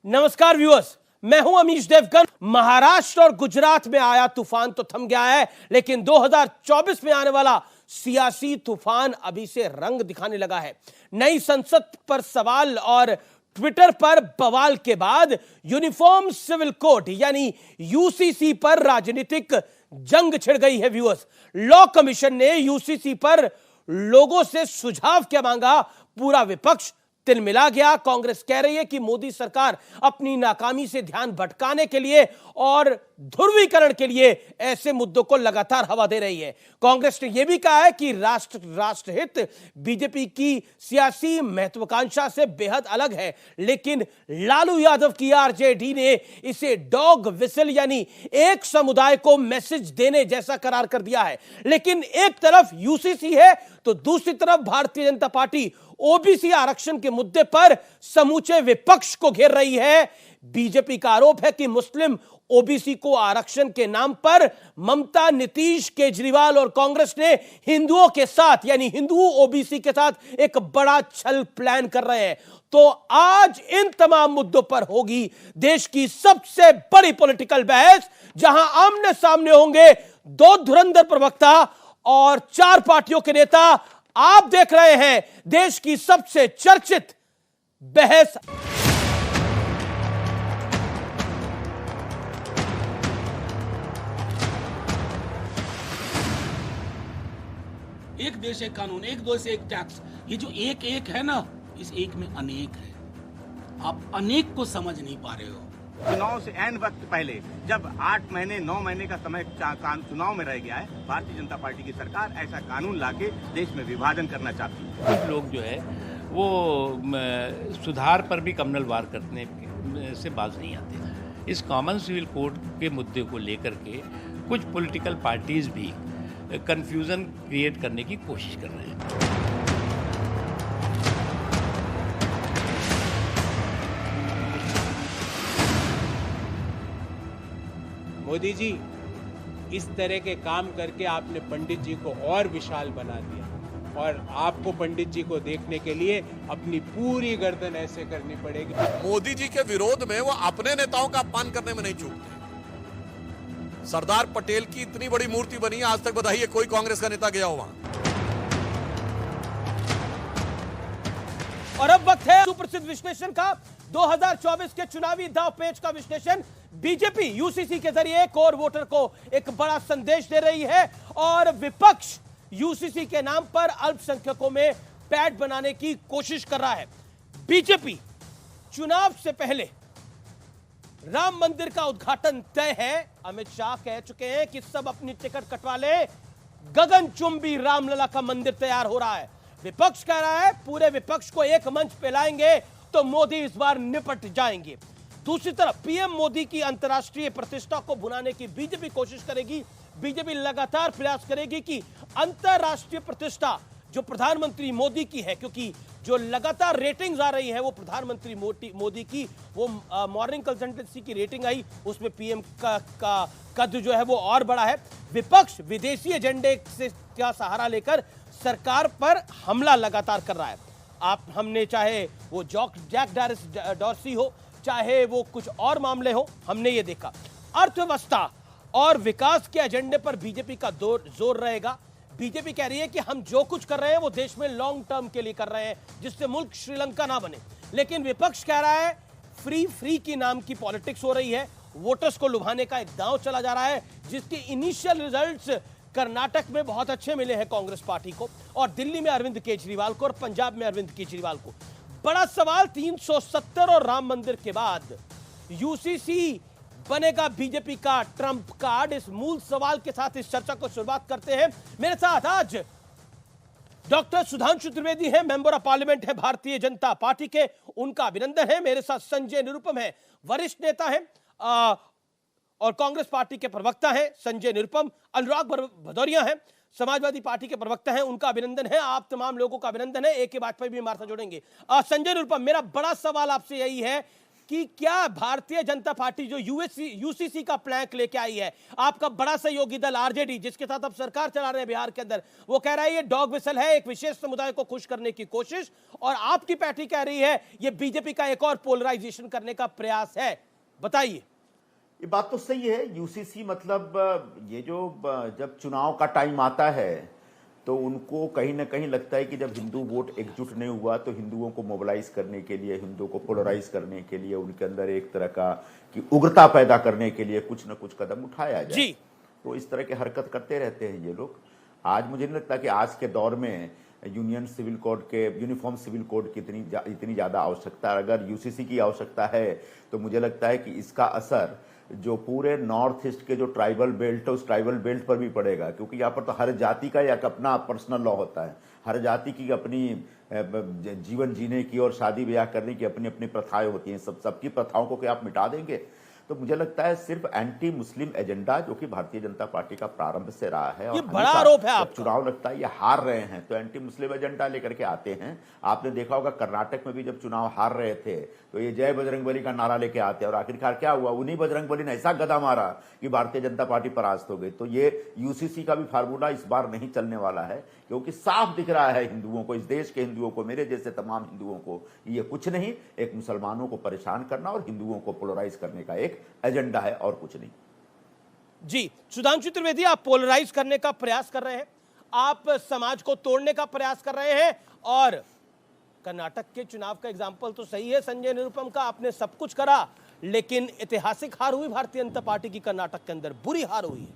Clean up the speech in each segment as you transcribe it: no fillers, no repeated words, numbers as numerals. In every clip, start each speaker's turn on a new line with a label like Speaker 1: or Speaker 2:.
Speaker 1: नमस्कार व्यूअर्स, मैं हूं अमीश देवगन। महाराष्ट्र और गुजरात में आया तूफान तो थम गया है, लेकिन 2024 में आने वाला सियासी तूफान अभी से रंग दिखाने लगा है। नई संसद पर सवाल और ट्विटर पर बवाल के बाद यूनिफॉर्म सिविल कोड यानी यूसीसी पर राजनीतिक जंग छिड़ गई है। व्यूअर्स, लॉ कमीशन ने यूसीसी पर लोगों से सुझाव क्या मांगा, पूरा विपक्ष तिलमिला गया। कांग्रेस कह रही है कि मोदी सरकार अपनी नाकामी से ध्यान भटकाने के लिए और ध्रुवीकरण के लिए ऐसे मुद्दों को लगातार हवा दे रही है। कांग्रेस ने यह भी कहा है कि राष्ट्रहित बीजेपी की सियासी महत्वाकांक्षा से बेहद अलग है, लेकिन लालू यादव की आरजेडी ने इसे डॉग विसल यानी एक समुदाय को मैसेज देने जैसा करार कर दिया है। लेकिन एक तरफ यूसीसी है तो दूसरी तरफ भारतीय जनता पार्टी ओबीसी आरक्षण के मुद्दे पर समूचे विपक्ष को घेर रही है। बीजेपी का आरोप है कि मुस्लिम ओबीसी को आरक्षण के नाम पर ममता, नीतीश, केजरीवाल और कांग्रेस ने हिंदुओं के साथ यानी हिंदू ओबीसी के साथ एक बड़ा छल प्लान कर रहे हैं। तो आज इन तमाम मुद्दों पर होगी देश की सबसे बड़ी पॉलिटिकल बहस, जहां आमने सामने होंगे दो धुरंधर प्रवक्ता और चार पार्टियों के नेता। आप देख रहे हैं देश की सबसे चर्चित बहस।
Speaker 2: एक देश एक कानून, एक देश एक टैक्स। ये जो एक एक है ना, इस एक में अनेक है। आप अनेक को समझ नहीं पा रहे हो।
Speaker 3: चुनाव से एन वक्त पहले जब 8 महीने 9 महीने का समय चुनाव में रह गया है, भारतीय जनता पार्टी की सरकार ऐसा कानून लाके देश में विभाजन करना चाहती है।
Speaker 4: कुछ लोग जो है वो सुधार पर भी कमनल वार करने से बाज नहीं आते। इस कॉमन सिविल कोड के मुद्दे को लेकर के कुछ पॉलिटिकल पार्टीज भी कंफ्यूजन क्रिएट करने की कोशिश कर रहे हैं।
Speaker 5: मोदी जी, इस तरह के काम करके आपने पंडित जी को और विशाल बना दिया और आपको पंडित जी को देखने के लिए अपनी पूरी गर्दन ऐसे करनी पड़ेगी।
Speaker 6: मोदी जी के विरोध में वो अपने नेताओं का अपमान करने में नहीं चूकते। सरदार पटेल की इतनी बड़ी मूर्ति बनी है, आज तक बताइए कोई कांग्रेस का नेता गया हो वहां?
Speaker 1: और अब वक्त है सुप्रसिद्ध विश्लेषण का। 2024 के चुनावी दाव पेच का विश्लेषण। बीजेपी यूसीसी के जरिए कोर वोटर को एक बड़ा संदेश दे रही है और विपक्ष यूसीसी के नाम पर अल्पसंख्यकों में पैठ बनाने की कोशिश कर रहा है। बीजेपी चुनाव से पहले राम मंदिर का उद्घाटन तय है। अमित शाह कह चुके हैं कि सब अपनी टिकट कटवा ले, गगनचुंबी रामलला का मंदिर तैयार हो रहा है। विपक्ष कह रहा है पूरे विपक्ष को एक मंच पे लाएंगे तो मोदी इस बार निपट जाएंगे। दूसरी तरफ पीएम मोदी की अंतर्राष्ट्रीय प्रतिष्ठा को भुनाने की बीजेपी कोशिश करेगी। बीजेपी लगातार प्रयास करेगी कि अंतर्राष्ट्रीय प्रतिष्ठा जो प्रधानमंत्री मोदी की है, क्योंकि जो लगातार रेटिंग्स आ रही है वो प्रधानमंत्री मोदी की, वो मॉर्निंग कंसल्टेंसी की रेटिंग आई, उसमें पीएम का कद जो है वो और बड़ा है। विपक्ष विदेशी एजेंडे से क्या सहारा लेकर सरकार पर हमला लगातार कर रहा है। हमने चाहे वो जैक डॉर्सी हो, चाहे वो कुछ और मामले हो, हमने ये देखा। अर्थव्यवस्था और विकास के एजेंडे पर बीजेपी का जोर रहेगा। बीजेपी कह रही है कि हम जो कुछ कर रहे हैं वो देश में लॉन्ग टर्म के लिए कर रहे हैं, जिससे मुल्क श्रीलंका ना बने। लेकिन विपक्ष कह रहा है फ्री की नाम की पॉलिटिक्स हो रही है, वोटर्स को लुभाने का एक दांव चला जा रहा है, जिसके इनिशियल रिजल्ट्स कर्नाटक में बहुत अच्छे मिले हैं कांग्रेस पार्टी को, और दिल्ली में अरविंद केजरीवाल को, और पंजाब में अरविंद केजरीवाल को। बड़ा सवाल 370 और राम मंदिर के बाद यूसीसी बनेगा बीजेपी का ट्रंप कार्ड। इस मूल सवाल के साथ इस चर्चा को शुरुआत करते हैं। मेरे साथ आज डॉक्टर सुधांशु त्रिवेदी हैं, मेंबर ऑफ पार्लियामेंट है भारतीय जनता पार्टी के, उनका अभिनंदन है। मेरे साथ संजय निरुपम है, वरिष्ठ नेता हैं और कांग्रेस पार्टी के प्रवक्ता हैं संजय निरुपम। अनुराग भदौरिया हैं, समाजवादी पार्टी के प्रवक्ता हैं, उनका अभिनंदन है। आप तमाम लोगों का अभिनंदन है। एक के बाद पर भी हमारे साथ जोड़ेंगे। संजय निरुपम, मेरा बड़ा सवाल आपसे यही है कि क्या भारतीय जनता पार्टी जो यूसीसी का प्लैंक लेके आई है, आपका बड़ा सहयोगी दल आरजेडी जिसके साथ आप सरकार चला रहे हैं बिहार के अंदर, वो कह रहा है ये डॉग विसल है, एक विशेष समुदाय को खुश करने की कोशिश, और आपकी पार्टी कह रही है ये बीजेपी का एक और पोलराइजेशन करने का प्रयास है। बताइए।
Speaker 7: ये बात तो सही है। यूसीसी मतलब ये जो जब चुनाव का टाइम आता है तो उनको कहीं ना कहीं लगता है कि जब हिंदू वोट एकजुट नहीं हुआ तो हिंदुओं को मोबिलाइज करने के लिए, हिंदुओं को पोलराइज करने के लिए, उनके अंदर एक तरह का कि उग्रता पैदा करने के लिए कुछ न कुछ कदम उठाया जाए। जी। तो इस तरह की हरकत करते रहते हैं ये लोग। आज मुझे नहीं लगता कि आज के दौर में यूनियन सिविल कोड के, यूनिफॉर्म सिविल कोड की इतनी ज़्यादा आवश्यकता, अगर यूसीसी की आवश्यकता है तो मुझे लगता है कि इसका असर जो पूरे नॉर्थ ईस्ट के जो ट्राइबल बेल्ट है उस ट्राइबल बेल्ट पर भी पड़ेगा, क्योंकि यहाँ पर तो हर जाति का एक अपना पर्सनल लॉ होता है, हर जाति की अपनी जीवन जीने की और शादी ब्याह करने की अपनी अपनी प्रथाएं होती हैं। सबकी प्रथाओं को क्या आप मिटा देंगे? तो मुझे लगता है सिर्फ एंटी मुस्लिम एजेंडा जो कि भारतीय जनता पार्टी का प्रारंभ से रहा है, और
Speaker 1: ये बड़ा आरोप है। आप
Speaker 7: चुनाव लगता है ये हार रहे हैं तो एंटी मुस्लिम एजेंडा लेकर के आते हैं। आपने देखा होगा कर्नाटक में भी जब चुनाव हार रहे थे तो ये जय बजरंगबली का नारा लेके आते हैं, और आखिरकार क्या हुआ? उन्हीं बजरंगबली ने ऐसा गदा मारा कि भारतीय जनता पार्टी परास्त हो गई। तो ये यूसीसी का भी फार्मूला इस बार नहीं चलने वाला है, क्योंकि साफ दिख रहा है हिंदुओं को, इस देश के हिंदुओं को, मेरे जैसे तमाम हिंदुओं को, ये कुछ नहीं, एक मुसलमानों को परेशान करना और हिंदुओं को पोलराइज करने का एक एजेंडा है और कुछ नहीं।
Speaker 1: जी, सुधांशु त्रिवेदी, आप पोलराइज करने का प्रयास कर रहे हैं, आप समाज को तोड़ने का प्रयास कर रहे हैं, और कर्नाटक के चुनाव का एग्जाम्पल तो सही है संजय निरुपम का, आपने सब कुछ करा, लेकिन ऐतिहासिक हार हुई भारतीय जनता पार्टी की कर्नाटक के अंदर, बुरी हार हुई है,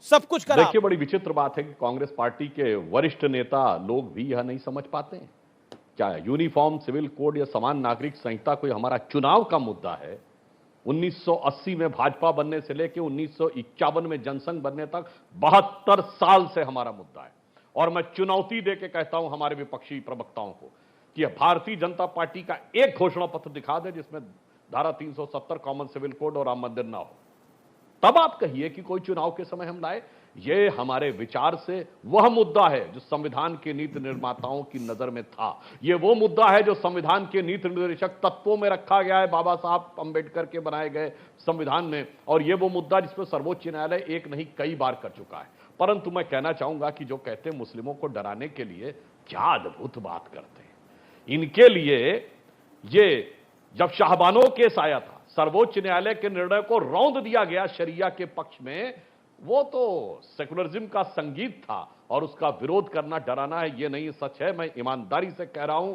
Speaker 1: सब कुछ करा।
Speaker 8: देखिए, बड़ी विचित्र बात है कि कांग्रेस पार्टी के वरिष्ठ नेता लोग भी यह नहीं समझ पाते हैं। क्या यूनिफॉर्म सिविल कोड या समान नागरिक संहिता कोई हमारा चुनाव का मुद्दा है? 1980 में भाजपा बनने से लेकर 1951 में जनसंघ बनने तक 72 साल से हमारा मुद्दा है, और मैं चुनौती देके कहता हूं हमारे विपक्षी प्रवक्ताओं को कि भारतीय जनता पार्टी का एक घोषणा पत्र दिखा दे जिसमें धारा 370 कॉमन सिविल कोड और राम मंदिर ना हो, तब आप कहिए कि कोई चुनाव के समय हम लाए। ये हमारे विचार से वह मुद्दा है जो संविधान के नीति निर्माताओं की नजर में था। ये वो मुद्दा है जो संविधान के नीति निर्देशक तत्वों में रखा गया है बाबा साहब अंबेडकर के बनाए गए संविधान में, और ये वो मुद्दा जिसमें सर्वोच्च न्यायालय एक नहीं कई बार कर चुका है। परंतु मैं कहना चाहूंगा कि जो कहते हैं मुस्लिमों को डराने के लिए, क्या अद्भुत बात करते हैं। इनके लिए ये जब शाहबानो केस आया था, सर्वोच्च न्यायालय के निर्णय को रौंद दिया गया शरिया के पक्ष में, वो तो सेकुलरिज्म का संगीत था, और उसका विरोध करना डराना है ये नहीं, सच है। मैं ईमानदारी से कह रहा हूं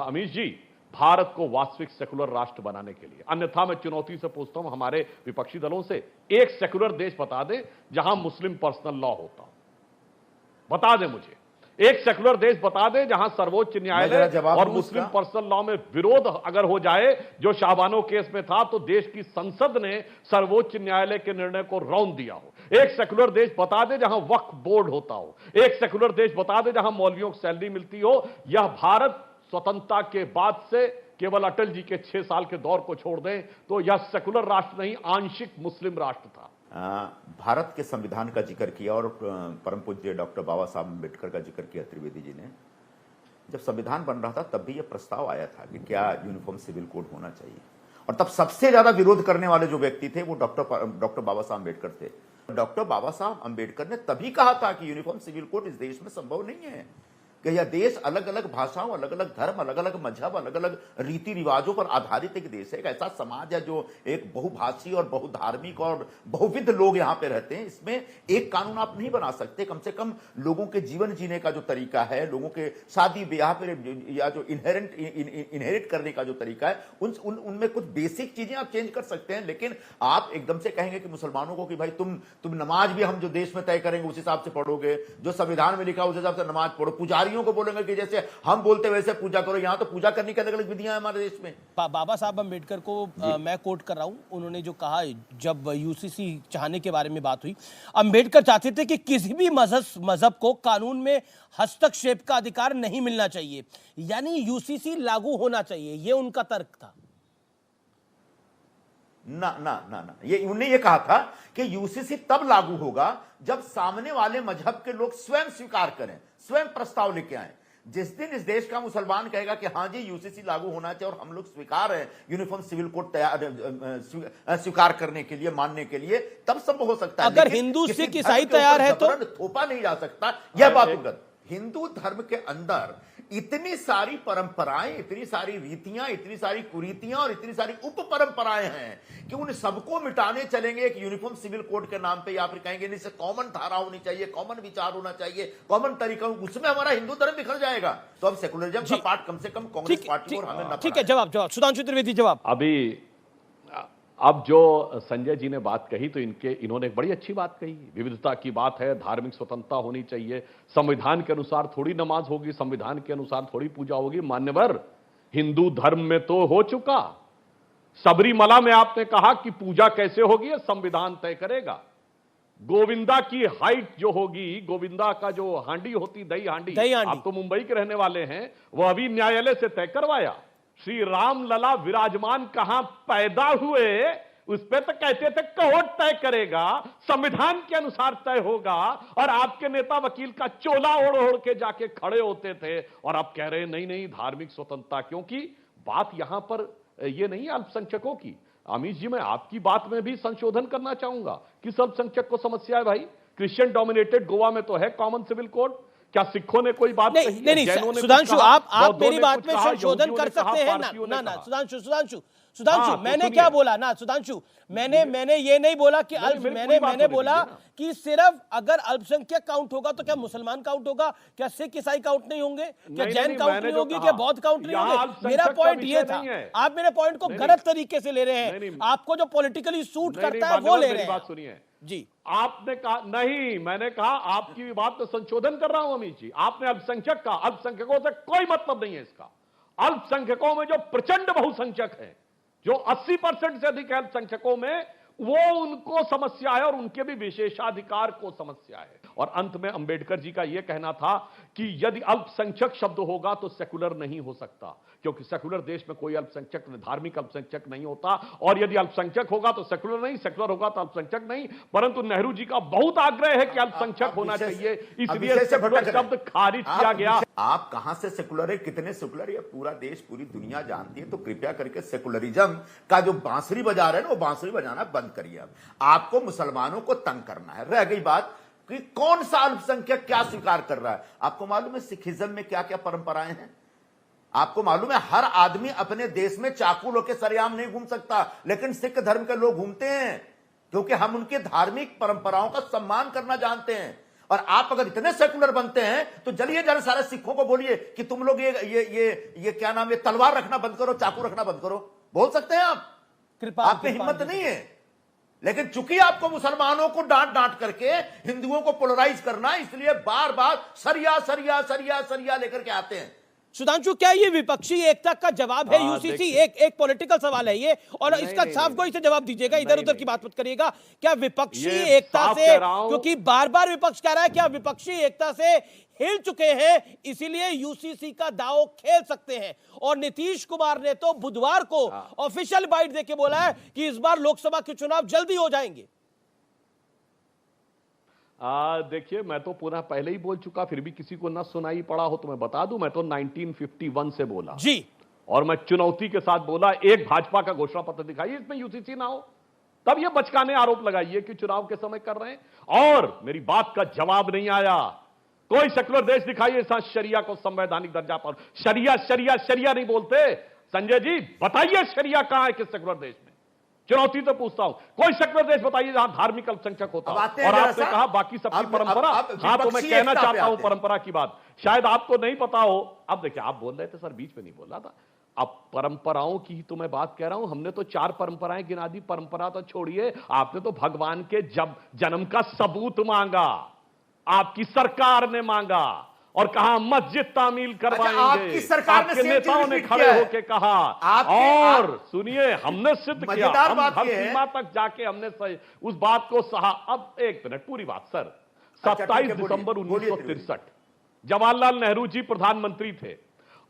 Speaker 8: अमीश जी, भारत को वास्तविक सेकुलर राष्ट्र बनाने के लिए, अन्यथा मैं चुनौती से पूछता हूं हमारे विपक्षी दलों से, एक सेकुलर देश बता दें जहां मुस्लिम पर्सनल लॉ होता हो, बता दें मुझे एक सेकुलर देश बता दें जहां सर्वोच्च न्यायालय और मुस्लिम पर्सनल लॉ में विरोध अगर हो जाए, जो शाहबानो केस में था, तो देश की संसद ने सर्वोच्च न्यायालय के निर्णय को रौंद दिया हो। एक सेकुलर देश बता दे जहां वक्फ बोर्ड होता हो, एक सेकुलर देश बता दे जहां मौलवियों को सैलरी मिलती हो। यह भारत स्वतंत्रता के बाद से केवल अटल जी के 6 साल के दौर को छोड़ दें तो यह सेकुलर राष्ट्र नहीं, आंशिक मुस्लिम राष्ट्र था।
Speaker 7: भारत के संविधान का जिक्र किया और परम पूज्य डॉक्टर बाबा साहब अम्बेडकर का जिक्र किया त्रिवेदी जी ने। जब संविधान बन रहा था तब भी यह प्रस्ताव आया था कि क्या यूनिफॉर्म सिविल कोड होना चाहिए, और तब सबसे ज्यादा विरोध करने वाले जो व्यक्ति थे वो डॉक्टर बाबा साहब अम्बेडकर थे। डॉक्टर बाबा साहब अम्बेडकर ने तभी कहा था कि यूनिफॉर्म सिविल कोड इस देश में संभव नहीं है, कि यह देश अलग अलग भाषाओं, अलग अलग धर्म, अलग अलग मजहब, अलग अलग रीति रिवाजों पर आधारित एक देश है, एक ऐसा समाज है जो एक बहुभाषी और बहुधार्मिक और बहुविध लोग यहाँ पे रहते हैं। इसमें एक कानून आप नहीं बना सकते। कम से कम लोगों के जीवन जीने का जो तरीका है, लोगों के शादी ब्याह पर या जो इनहेरिट करने का जो तरीका है, उनमें कुछ बेसिक चीजें आप चेंज कर सकते हैं। लेकिन आप एकदम से कहेंगे कि मुसलमानों को कि भाई तुम नमाज भी हम जो देश में तय करेंगे उस हिसाब से पढ़ोगे, जो संविधान में लिखा उस हिसाब से नमाज पढ़ो, पुजारी को बोलेंगे कि जैसे हम बोलते वैसे पूजा करो। यहां तो पूजा करने की अलग अलग विधियां हैं हमारे देश में। बाबा
Speaker 1: साहब अम्बेडकर को मैं कोट कर रहा हूं, उन्होंने जो कहा जब यूसीसी चाहने के बारे में बात हुई, अम्बेडकर चाहते थे कि किसी भी मजहब को कानून में हस्तक्षेप का अधिकार नहीं मिलना चाहिए, यानी यूसीसी लागू होना चाहिए, यह उनका तर्क था।
Speaker 7: ना ना ना ना, ये उन्होंने ये कहा था कि यूसीसी तब लागू होगा जब सामने वाले मजहब के लोग स्वयं स्वीकार करें, स्वयं प्रस्ताव लेके आए। जिस दिन इस देश का मुसलमान कहेगा कि हाँ जी यूसीसी लागू होना चाहिए और हम लोग स्वीकार है यूनिफॉर्म सिविल कोड स्वीकार करने के लिए, मानने के लिए, तब संभव हो सकता है।
Speaker 1: अगर हिंदू सिख ईसाई तैयार है तो
Speaker 7: थोपा नहीं जा सकता, यह बात उगत। हिंदू धर्म के अंदर इतनी सारी परंपराएं, इतनी सारी रीतियां, इतनी सारी कुरीतियां और इतनी सारी उप परंपराएं हैं कि उन सबको मिटाने चलेंगे एक यूनिफॉर्म सिविल कोड के नाम पे, या फिर कहेंगे नहीं से कॉमन धारा होनी चाहिए, कॉमन विचार होना चाहिए, कॉमन तरीका, उसमें हमारा हिंदू धर्म बिखर जाएगा। तो अब सेकुलरिज्म का पार्ट कम से कम कांग्रेस पार्टी को हमें
Speaker 1: ठीक है। जवाब सुधांशु त्रिवेदी जवाब।
Speaker 8: अभी अब जो संजय जी ने बात कही तो इन्होंने एक बड़ी अच्छी बात कही, विविधता की बात है, धार्मिक स्वतंत्रता होनी चाहिए, संविधान के अनुसार थोड़ी नमाज होगी, संविधान के अनुसार थोड़ी पूजा होगी। मान्यवर, हिंदू धर्म में तो हो चुका। सबरीमला में आपने कहा कि पूजा कैसे होगी, संविधान तय करेगा। गोविंदा की हाइट जो होगी, गोविंदा का जो हांडी होती, दही हांडी, आप तो मुंबई के रहने वाले हैं, वह अभी न्यायालय से तय करवाया। श्री राम लला विराजमान कहां पैदा हुए, उस पे तो कहते थे कोर्ट तय करेगा, संविधान के अनुसार तय होगा, और आपके नेता वकील का चोला ओढ़ ओढ़ के जाके खड़े होते थे, और अब कह रहे हैं नहीं नहीं धार्मिक स्वतंत्रता। क्योंकि बात यहां पर ये नहीं अल्पसंख्यकों की। अमित जी, मैं आपकी बात में भी संशोधन करना चाहूंगा। किस अल्पसंख्यक को समस्या है भाई? क्रिश्चियन डोमिनेटेड गोवा में तो है कॉमन सिविल कोड, क्या सिखों ने कोई बात कही?
Speaker 1: नहीं, सुधांशु, आप मेरी बात में संशोधन कर सकते हैं ना। सुधांशु, मैंने क्या बोला ना सुधांशु, मैंने ये नहीं बोला कि मैंने बोला कि सिर्फ अगर अल्पसंख्यक काउंट होगा तो क्या मुसलमान काउंट होगा, क्या सिख ईसाई काउंट नहीं होंगे, क्या जैन काउंट नहीं होगी, क्या बौद्ध काउंट नहीं होंगे? मेरा पॉइंट ये था। आप मेरे पॉइंट को गलत तरीके से ले रहे हैं। आपको जो पॉलिटिकली सूट करता है वो ले रहे हैं।
Speaker 8: बात सुनिए
Speaker 1: जी,
Speaker 8: आपने कहा नहीं, मैंने कहा आपकी बात तो संशोधन कर रहा हूं अमित जी। आपने अल्पसंख्यक कहा, अल्पसंख्यकों से कोई मतलब नहीं है इसका। अल्पसंख्यकों में जो प्रचंड बहुसंख्यक है, जो 80% से अधिक अल्पसंख्यकों में, वो उनको समस्या है और उनके भी विशेषाधिकार को समस्या है। और अंत में अंबेडकर जी का यह कहना था कि यदि अल्पसंख्यक शब्द होगा तो सेकुलर नहीं हो सकता, क्योंकि सेकुलर देश में कोई अल्पसंख्यक, धार्मिक अल्पसंख्यक नहीं होता, और यदि अल्पसंख्यक होगा तो सेकुलर नहीं, सेकुलर होगा तो अल्पसंख्यक नहीं। परंतु नेहरू जी का बहुत आग्रह है कि अल्पसंख्यक होना चाहिए, इसलिए सेकुलर शब्द खारिज किया गया।
Speaker 7: आप कहां से सेकुलर है, कितने सेकुलर है, पूरा देश पूरी दुनिया जानती है। तो कृपया करके सेकुलरिज्म का जो बांसुरी बजा रहे हैं ना, वो बांसुरी बजाना बंद करिए। अब आपको मुसलमानों को तंग करना है। रह गई बात कि कौन सा अल्पसंख्यक क्या स्वीकार कर रहा है। आपको मालूम है सिखिज्म में क्या क्या परंपराएं हैं? आपको मालूम है हर आदमी अपने देश में चाकू लेके सरेआम नहीं घूम सकता, लेकिन सिख धर्म के लोग घूमते हैं, क्योंकि हम उनकी धार्मिक परंपराओं का सम्मान करना जानते हैं। और आप अगर इतने सेकुलर बनते हैं तो चलिए जरा सारे सिखों को बोलिए कि तुम लोग ये क्या नाम है, तलवार रखना बंद करो, चाकू रखना बंद करो। बोल सकते हैं आप, आप में हिम्मत नहीं है। लेकिन चूंकि आपको मुसलमानों को डांट करके हिंदुओं को पोलराइज करना, इसलिए बार बार सरिया लेकर के आते हैं।
Speaker 1: सुधांशु, क्या ये विपक्षी एकता का जवाब है? यूसीसी एक पॉलिटिकल सवाल है ये, और इसका साफ गोई से जवाब दीजिएगा, इधर उधर की बात मत करिएगा। क्या विपक्षी एकता से, क्योंकि बार बार विपक्ष कह रहा है, क्या विपक्षी एकता से हिल चुके हैं इसीलिए यूसीसी का दांव खेल सकते हैं? और नीतीश कुमार ने तो बुधवार को ऑफिशियल बाइट देके बोला है कि इस बार लोकसभा के चुनाव जल्दी हो जाएंगे।
Speaker 8: देखिए, मैं तो पुनः पहले ही बोल चुका, फिर भी किसी को न सुनाई पड़ा हो तो मैं बता दूं, मैं तो 1951 से बोला
Speaker 1: जी,
Speaker 8: और मैं चुनौती के साथ बोला, एक भाजपा का घोषणा पत्र दिखाइए इसमें यूसीसी ना हो, तब ये बचकाने आरोप लगाइए कि चुनाव के समय कर रहे हैं। और मेरी बात का जवाब नहीं आया। कोई सेकुलर देश दिखाइए साथ शरिया को संवैधानिक दर्जा पर। शरिया नहीं बोलते। संजय जी बताइए, शरिया कहां है किस सेकुलर देश में? चुनौती तो पूछता हूं, कोई सेकुलर देश बताइए जहां धार्मिक अल्पसंख्यक होता है। और आपने कहा बाकी सबकी परंपरा, हाँ तो मैं कहना चाहता हूं परंपरा की बात, शायद आपको नहीं पता हो। अब देखिए, आप बोल रहे थे सर, बीच में नहीं बोल रहा था। अब परंपराओं की ही तो मैं बात कह रहा हूं। हमने तो 4 परंपराएं गिना दी। परंपरा तो छोड़िए, आपने तो भगवान के जन्म का सबूत मांगा, आपकी सरकार ने मांगा, और कहा मस्जिद तामील करवाएंगे।
Speaker 7: आपकी सरकार
Speaker 8: आपके नेताओं ने खड़े होकर कहा। और सुनिए, हमने सिद्ध किया, हम हर सीमा तक जाके हमने उस बात को सहा। अब एक मिनट, पूरी बात सर। 27 दिसंबर 1963 जवाहरलाल नेहरू जी प्रधानमंत्री थे,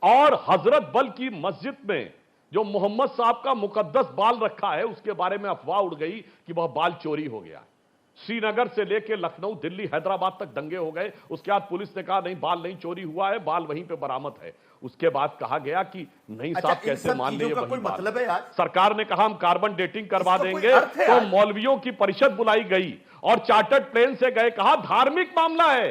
Speaker 8: और हजरत बल की मस्जिद में जो मोहम्मद साहब का मुकद्दस बाल रखा है, उसके बारे में अफवाह उड़ गई कि वह बाल चोरी हो गया। श्रीनगर से लेकर लखनऊ, दिल्ली, हैदराबाद तक दंगे हो गए। उसके बाद पुलिस ने कहा नहीं, बाल नहीं चोरी हुआ है, बाल वहीं पे बरामद है। उसके बाद कहा गया कि नहीं साहब, कैसे मान ले,
Speaker 7: का कोई मतलब है यार?
Speaker 8: सरकार ने कहा हम कार्बन डेटिंग करवा देंगे, तो मौलवियों की परिषद बुलाई गई और चार्टर्ड प्लेन से गए, कहा धार्मिक मामला है,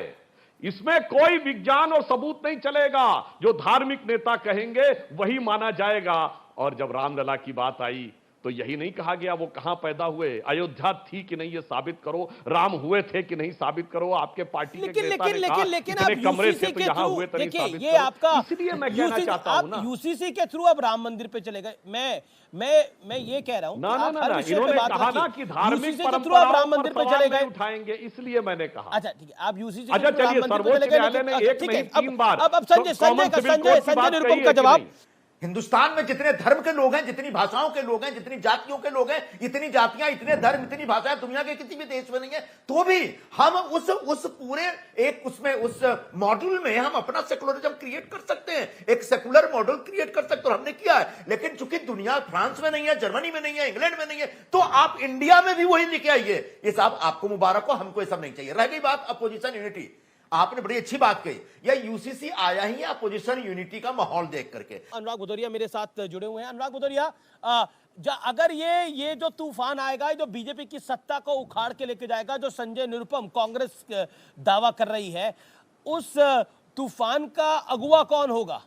Speaker 8: इसमें कोई विज्ञान और सबूत नहीं चलेगा, जो धार्मिक नेता कहेंगे वही माना जाएगा। और जब रामलला की बात आई तो यही नहीं कहा गया वो कहां पैदा हुए, अयोध्या थी कि नहीं ये साबित करो, राम हुए थे कि नहीं साबित करो। आपके पार्टी के नेता ने कहा इतने कमरे थे तो यहां हुए तो नहीं साबित
Speaker 1: ये आपका,
Speaker 8: इसलिए मैं कहना चाहता हूं ना,
Speaker 1: यूसीसी के थ्रू अब राम मंदिर पे चले गए। मैं ये कह रहा हूं
Speaker 8: ना, इन्होंने कहा ना कि धार्मिक
Speaker 1: परंपराओं राम मंदिर पे चले गए
Speaker 8: उठाएंगे, इसलिए मैंने कहा।
Speaker 1: अच्छा ठीक है, आप यूसीसी
Speaker 8: अच्छा चलिए, सर्वोच्च न्यायालय ने एक नहीं 3 बार।
Speaker 1: अब संजय निरुपम का जवाब।
Speaker 7: हिंदुस्तान में जितने धर्म के लोग हैं, जितनी भाषाओं के लोग हैं, जितनी जातियों के लोग हैं, इतनी जातियां, इतने धर्म, इतनी भाषाएं दुनिया के किसी भी देश में नहीं है, तो भी हम उस पूरे एक उसमें उस मॉड्यूल में हम अपना सेकुलरिज्म क्रिएट कर सकते हैं, एक सेकुलर मॉडल क्रिएट कर सकते हैं, और हमने किया है। लेकिन चूंकि दुनिया फ्रांस में नहीं है, जर्मनी में नहीं है, इंग्लैंड में नहीं है, तो आप इंडिया में भी वही लेके आइए। ये साहब आपको मुबारक हो, हमको ये सब नहीं चाहिए। रह गई बात अपोजिशन यूनिटी, आपने बड़ी अच्छी बात कही, यह यूसीसी आया ही अपोजिशन यूनिटी का माहौल देख करके।
Speaker 1: अनुराग भदौरिया मेरे साथ जुड़े हुए हैं। अनुराग भदौरिया, अगर ये जो तूफान आएगा, जो बीजेपी की सत्ता को उखाड़ के लेके जाएगा, जो संजय निरुपम कांग्रेस दावा कर रही है, उस तूफान का अगुवा कौन होगा?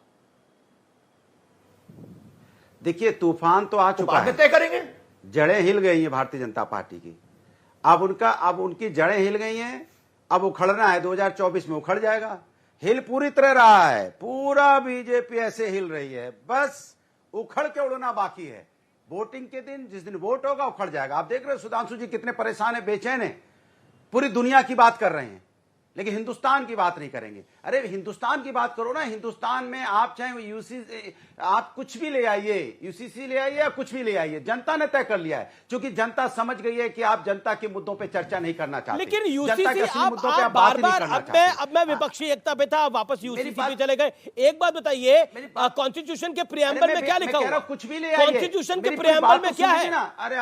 Speaker 9: देखिए, तूफान तो आ चुका है,
Speaker 7: तय करेंगे।
Speaker 9: जड़ें हिल गई हैं भारतीय जनता पार्टी की। अब उनकी जड़ें हिल गई हैं, अब उखड़ना है, 2024 में उखड़ जाएगा। हिल पूरी तरह रहा है, पूरा बीजेपी ऐसे हिल रही है, बस उखड़ के उड़ना बाकी है। वोटिंग के दिन, जिस दिन वोट होगा, उखड़ जाएगा। आप देख रहे हो सुधांशु जी कितने परेशान है, बेचैन है, पूरी दुनिया की बात कर रहे हैं, लेकिन हिंदुस्तान की बात नहीं करेंगे। अरे हिंदुस्तान की बात करो ना। हिंदुस्तान में आप चाहे यूसीसी, आप कुछ भी ले आइए, यूसीसी ले आइए या कुछ भी ले आइए, जनता ने तय कर लिया है, क्योंकि जनता समझ गई है कि आप जनता के मुद्दों पे चर्चा नहीं करना चाहते।
Speaker 1: लेकिन यूसीसी आप बार-बार, अब मैं विपक्षी एकता पे था, वापस यूसीसी पे चले गए। एक बात बताइए, कॉन्स्टिट्यूशन के प्रियम्बल में क्या लिखा हुआ?
Speaker 9: कुछ भी ले आइए,
Speaker 1: कॉन्स्टिट्यूशन के प्रियम्बल में क्या है?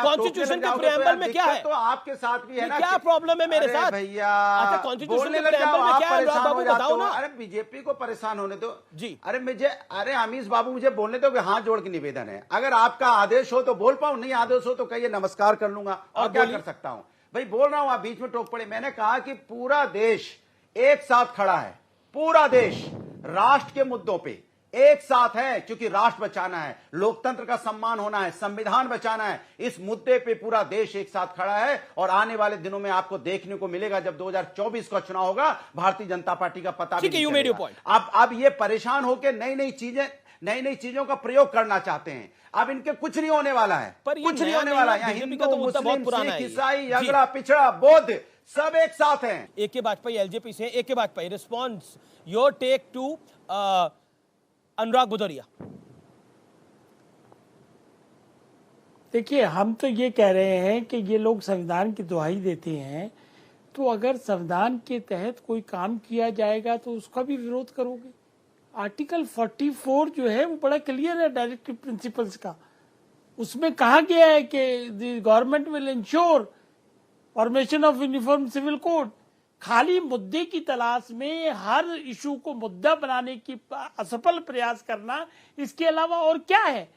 Speaker 1: कॉन्स्टिट्यूशन के प्रियम्बल में क्या है?
Speaker 9: तो आपके साथ भी है ना,
Speaker 1: क्या प्रॉब्लम है मेरे साथ
Speaker 9: भैया?
Speaker 1: अच्छा, कॉन्स्टिट्यूशन के प्रियम्बल में क्या है? अनुराग बाबू बताओ ना।
Speaker 9: अरे बीजेपी को परेशान होने दो
Speaker 1: जी।
Speaker 9: अरे अमीश बाबू, मुझे बोलने दो कि हाथ जोड़ के निवेदन है, अगर आपका आदेश हो तो बोल पाऊं, नहीं आदेश हो तो कहिए नमस्कार कर लूंगा, और क्या कर सकता हूं भाई। बोल रहा हूं, आप बीच में टोक पड़े। मैंने कहा कि पूरा देश एक साथ खड़ा है, पूरा देश राष्ट्र के मुद्दों पे एक साथ है, क्योंकि राष्ट्र बचाना है, लोकतंत्र का सम्मान होना है, संविधान बचाना है। इस मुद्दे पे पूरा देश एक साथ खड़ा है, और आने वाले दिनों में आपको देखने को मिलेगा, जब 2024 का चुनाव होगा, भारतीय जनता पार्टी का पता भी नहीं चलेगा। अब ये परेशान होकर नई चीजों का प्रयोग करना चाहते हैं। अब इनके कुछ नहीं होने वाला है, कुछ नहीं होने वाला है। हिंदू, मुस्लिम, सिख, ईसाई, अगड़ा, पिछड़ा, बौद्ध, सब एक साथ हैं।
Speaker 1: एक के वाजपेयी एलजेपी से, एक के Vajpayee, response your take to Anurag Bhadauria.
Speaker 10: देखिए, हम तो ये कह रहे हैं कि ये लोग संविधान की दुहाई देते हैं, तो अगर संविधान के तहत कोई काम किया जाएगा तो उसका भी विरोध करोगे। आर्टिकल 44 जो है वो बड़ा क्लियर है डायरेक्टिव प्रिंसिपल्स का। उसमें कहा गया है कि the government will ensure formation of uniform civil code. खाली मुद्दे की तलाश में हर इशू को मुद्दा बनाने की असफल प्रयास करना, इसके अलावा और क्या है?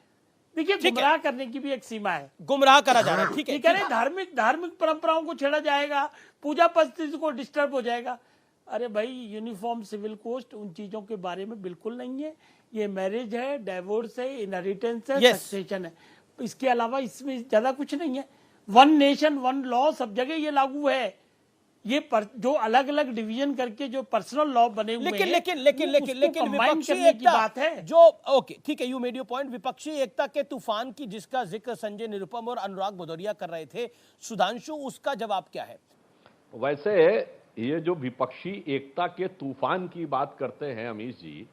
Speaker 10: देखिए, गुमराह करने की भी एक सीमा है,
Speaker 1: गुमराह करा जा रहा है। ठीक है,
Speaker 10: धार्मिक परंपराओं को छेड़ा जाएगा, पूजा पद्धति को डिस्टर्ब हो जाएगा। अरे भाई, यूनिफॉर्म सिविल कोड उन चीजों के बारे में बिल्कुल नहीं है। ये मैरिज है, डाइवोर्स है, इनहेरिटेंस है, सक्सेशन है, इसके अलावा इसमें ज्यादा कुछ नहीं है। वन नेशन वन लॉ सब जगह ये लागू है। ये जो अलग अलग डिवीजन करके जो पर्सनल लॉ बने हुए हैं,
Speaker 1: लेकिन विपक्षी एकता बात है जो, ओके ठीक है, यू मेड योर पॉइंट। विपक्षी एकता के तूफान की जिसका जिक्र संजय निरुपम और अनुराग भदौरिया कर रहे थे, सुधांशु, उसका जवाब क्या है?
Speaker 8: वैसे ये जो विपक्षी एकता के तूफान की बात करते हैं अमीश जी,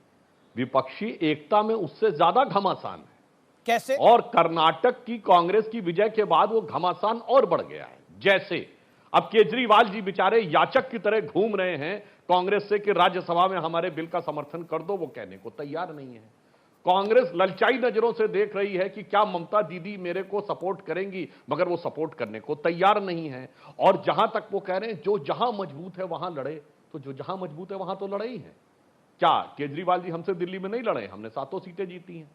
Speaker 8: विपक्षी एकता में उससे ज्यादा घमासान है।
Speaker 1: कैसे?
Speaker 8: और कर्नाटक की कांग्रेस की विजय के बाद वो घमासान और बढ़ गया है। जैसे अब केजरीवाल जी बेचारे याचक की तरह घूम रहे हैं कांग्रेस से कि राज्यसभा में हमारे बिल का समर्थन कर दो, वो कहने को तैयार नहीं है। कांग्रेस ललचाई नजरों से देख रही है कि क्या ममता दीदी मेरे को सपोर्ट करेंगी, मगर वो सपोर्ट करने को तैयार नहीं है। और जहां तक वो कह रहे हैं जो जहां मजबूत है वहां लड़े, तो जो जहां मजबूत है वहां तो लड़े ही है। क्या केजरीवाल जी हमसे दिल्ली में नहीं लड़े? हमने 7 सीटें जीती हैं।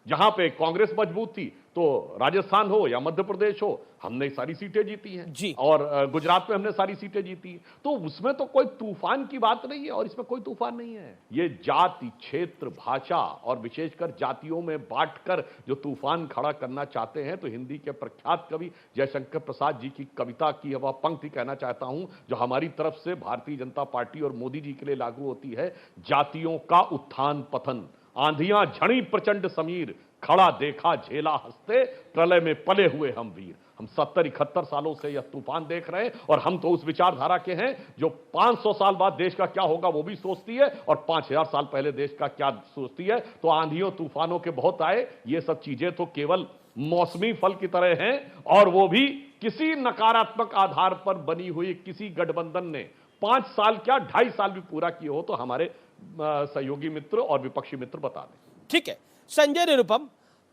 Speaker 8: जहां पे कांग्रेस मजबूत थी, तो राजस्थान हो या मध्य प्रदेश हो, हमने सारी सीटें जीती हैं
Speaker 1: जी।
Speaker 8: और गुजरात में हमने सारी सीटें जीती हैं। तो उसमें तो कोई तूफान की बात नहीं है और इसमें कोई तूफान नहीं है। ये जाति, क्षेत्र, भाषा और विशेषकर जातियों में बांटकर जो तूफान खड़ा करना चाहते हैं, तो हिंदी के प्रख्यात कवि जयशंकर प्रसाद जी की कविता की वह पंक्ति कहना चाहता हूं जो हमारी तरफ से भारतीय जनता पार्टी और मोदी जी के लिए लागू होती है। जातियों का उत्थान पतन, आंधियां झड़ी प्रचंड समीर, खड़ा देखा झेला हंसते, प्रलय में पले हुए हम वीर। हम 70-71 सालों से यह तूफान देख रहे हैं और हम तो उस विचारधारा के हैं जो 500 साल बाद देश का क्या होगा वो भी सोचती है और 5000 साल पहले देश का क्या सोचती है। तो आंधियों तूफानों के बहुत आए, ये सब चीजें तो केवल मौसमी फल की तरह हैं और वो भी किसी नकारात्मक आधार पर बनी हुई किसी गठबंधन ने 5 साल क्या 2.5 साल भी पूरा किए हो तो हमारे सहयोगी मित्र और विपक्षी मित्र बता दें।
Speaker 1: ठीक है संजय निरुपम,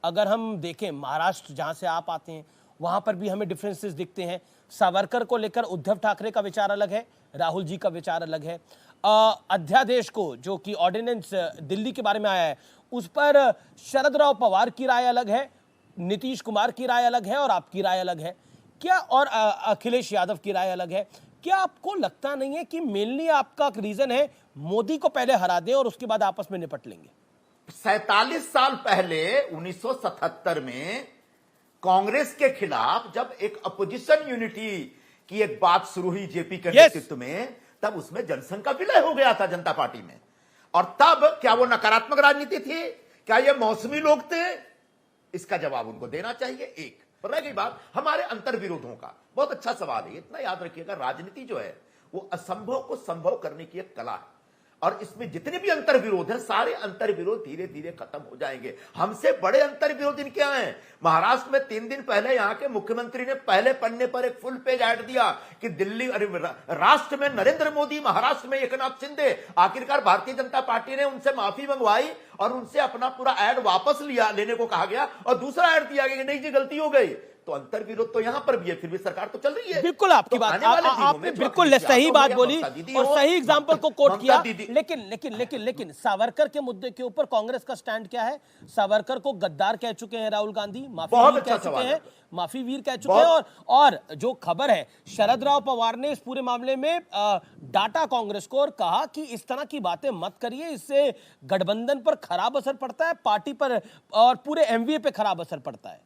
Speaker 1: अगर हम देखें महाराष्ट्र जहां से आप आते हैं वहां पर भी हमें डिफरेंसेस दिखते हैं। सावरकर को लेकर उद्धव ठाकरे का विचार अलग है, राहुल जी का विचार अलग है। अध्यादेश को जो कि ऑर्डिनेंस दिल्ली के बारे में आया है उस पर शरद राव पवार की राय अलग है, नीतीश कुमार की राय अलग है और आपकी राय अलग है क्या, और अखिलेश यादव की राय अलग है। क्या आपको लगता नहीं है कि मेनली आपका रीजन है मोदी को पहले हरा दें और उसके बाद आपस में निपट लेंगे?
Speaker 7: 47 साल पहले 1977 में कांग्रेस के खिलाफ जब एक अपोजिशन यूनिटी की एक बात शुरू हुई जेपी के नेतृत्व में, तब उसमें जनसंघ का विलय हो गया था जनता पार्टी में। और तब क्या वो नकारात्मक राजनीति थी? क्या ये मौसमी लोग थे? इसका जवाब उनको देना चाहिए। एक रह गई बात हमारे अंतर विरोधों का, बहुत अच्छा सवाल है। इतना याद रखिएगा, राजनीति जो है वो असंभव को संभव करने की एक कला है और इसमें जितने भी अंतर विरोध हैं सारे अंतर विरोध धीरे धीरे खत्म हो जाएंगे। हमसे बड़े अंतर विरोध इनके यहाँ हैं। महाराष्ट्र में 3 दिन पहले यहाँ के मुख्यमंत्री ने पहले पन्ने पर एक फुल पेज ऐड दिया कि दिल्ली राष्ट्र में नरेंद्र मोदी, महाराष्ट्र में एकनाथ शिंदे। आखिरकार भारतीय जनता पार्टी ने उनसे माफी मंगवाई और उनसे अपना पूरा ऐड वापस लेने को कहा गया और दूसरा ऐड दिया गया कि नहीं जी गलती हो गई। तो अंतर विरोध तो यहां पर भी है, फिर भी सरकार तो चल रही है।
Speaker 1: बिल्कुल आपकी बात, आपने बिल्कुल सही बात बोली और सही एग्जांपल को कोट किया। लेकिन सावरकर के मुद्दे के ऊपर कांग्रेस का स्टैंड क्या है? सावरकर को गद्दार कह चुके हैं राहुल गांधी, माफी वीर कह चुके हैं, माफी वीर कह चुके हैं। और जो खबर है शरद राव पवार ने इस पूरे मामले में डाटा कांग्रेस को और कहा कि इस तरह की बातें मत करिए, इससे गठबंधन पर खराब असर पड़ता है, पार्टी पर और पूरे एमवीए पे खराब असर पड़ता है।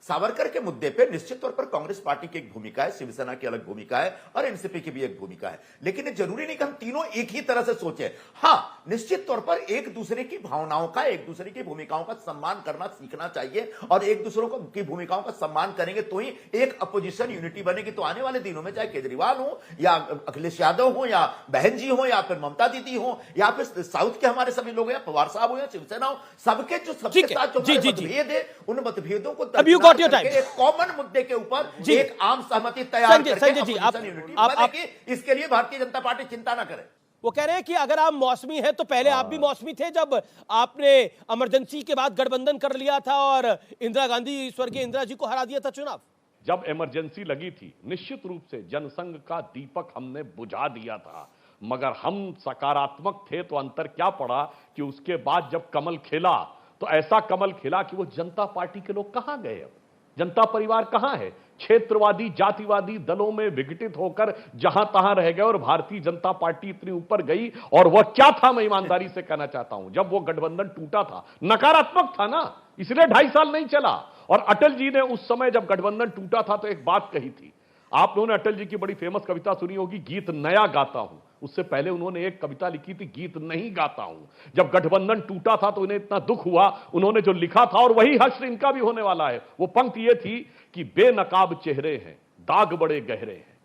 Speaker 7: सावरकर के मुद्दे पे निश्चित तौर पर कांग्रेस पार्टी की एक भूमिका है, शिवसेना की अलग भूमिका है और एनसीपी की भी एक भूमिका है। लेकिन ये जरूरी नहीं कि हम तीनों एक ही तरह से सोचें। हाँ, निश्चित तौर पर एक दूसरे की भावनाओं का, एक दूसरे की भूमिकाओं का सम्मान करना सीखना चाहिए और एक दूसरों की भूमिकाओं का सम्मान करेंगे तो ही एक अपोजिशन यूनिटी बनेगी। तो आने वाले दिनों में चाहे केजरीवाल हो या अखिलेश यादव हो या बहन जी हो या फिर ममता दीदी हो या फिर साउथ के हमारे सभी लोग या पवार साहब हो या शिवसेना हो, सबके जो सबके साथ जो मतभेद है उन मतभेदों को एक कॉमन मुद्दे के ऊपर एक आम सहमति तैयार करके
Speaker 1: जी,
Speaker 7: आप इसके लिए भारतीय जनता पार्टी चिंता ना करे।
Speaker 1: वो कह रहे हैं कि अगर आप मौसमी हैं तो पहले आप भी मौसमी थे जब आपने इमरजेंसी के बाद गठबंधन कर लिया था और इंदिरा गांधी, स्वर्गीय इंदिरा जी को हरा दिया था चुनाव।
Speaker 8: जब इमरजेंसी लगी थी निश्चित रूप से जनसंघ का दीपक हमने बुझा दिया था, मगर हम सकारात्मक थे। तो अंतर क्या पड़ा कि उसके बाद जब कमल खिला तो ऐसा कमल खिला कि वो जनता पार्टी के लोग कहां गए? अब जनता परिवार कहां है? क्षेत्रवादी जातिवादी दलों में विघटित होकर जहां तहां रह गए और भारतीय जनता पार्टी इतनी ऊपर गई। और वह क्या था, मैं ईमानदारी से कहना चाहता हूं, जब वो गठबंधन टूटा था नकारात्मक था ना, इसलिए 2.5 साल नहीं चला। और अटल जी ने उस समय जब गठबंधन टूटा था तो एक बात कही थी, आप लोगों ने अटल जी की बड़ी फेमस कविता सुनी होगी, गीत नया गाता हूं। उससे पहले उन्होंने एक कविता लिखी थी, गीत नहीं गाता हूं। जब गठबंधन टूटा था तो उन्हें इतना दुख हुआ, उन्होंने जो लिखा था और वही हश्र इनका भी होने वाला है। वो पंक्ति ये थी कि बेनकाब चेहरे हैं, दाग बड़े गहरे हैं,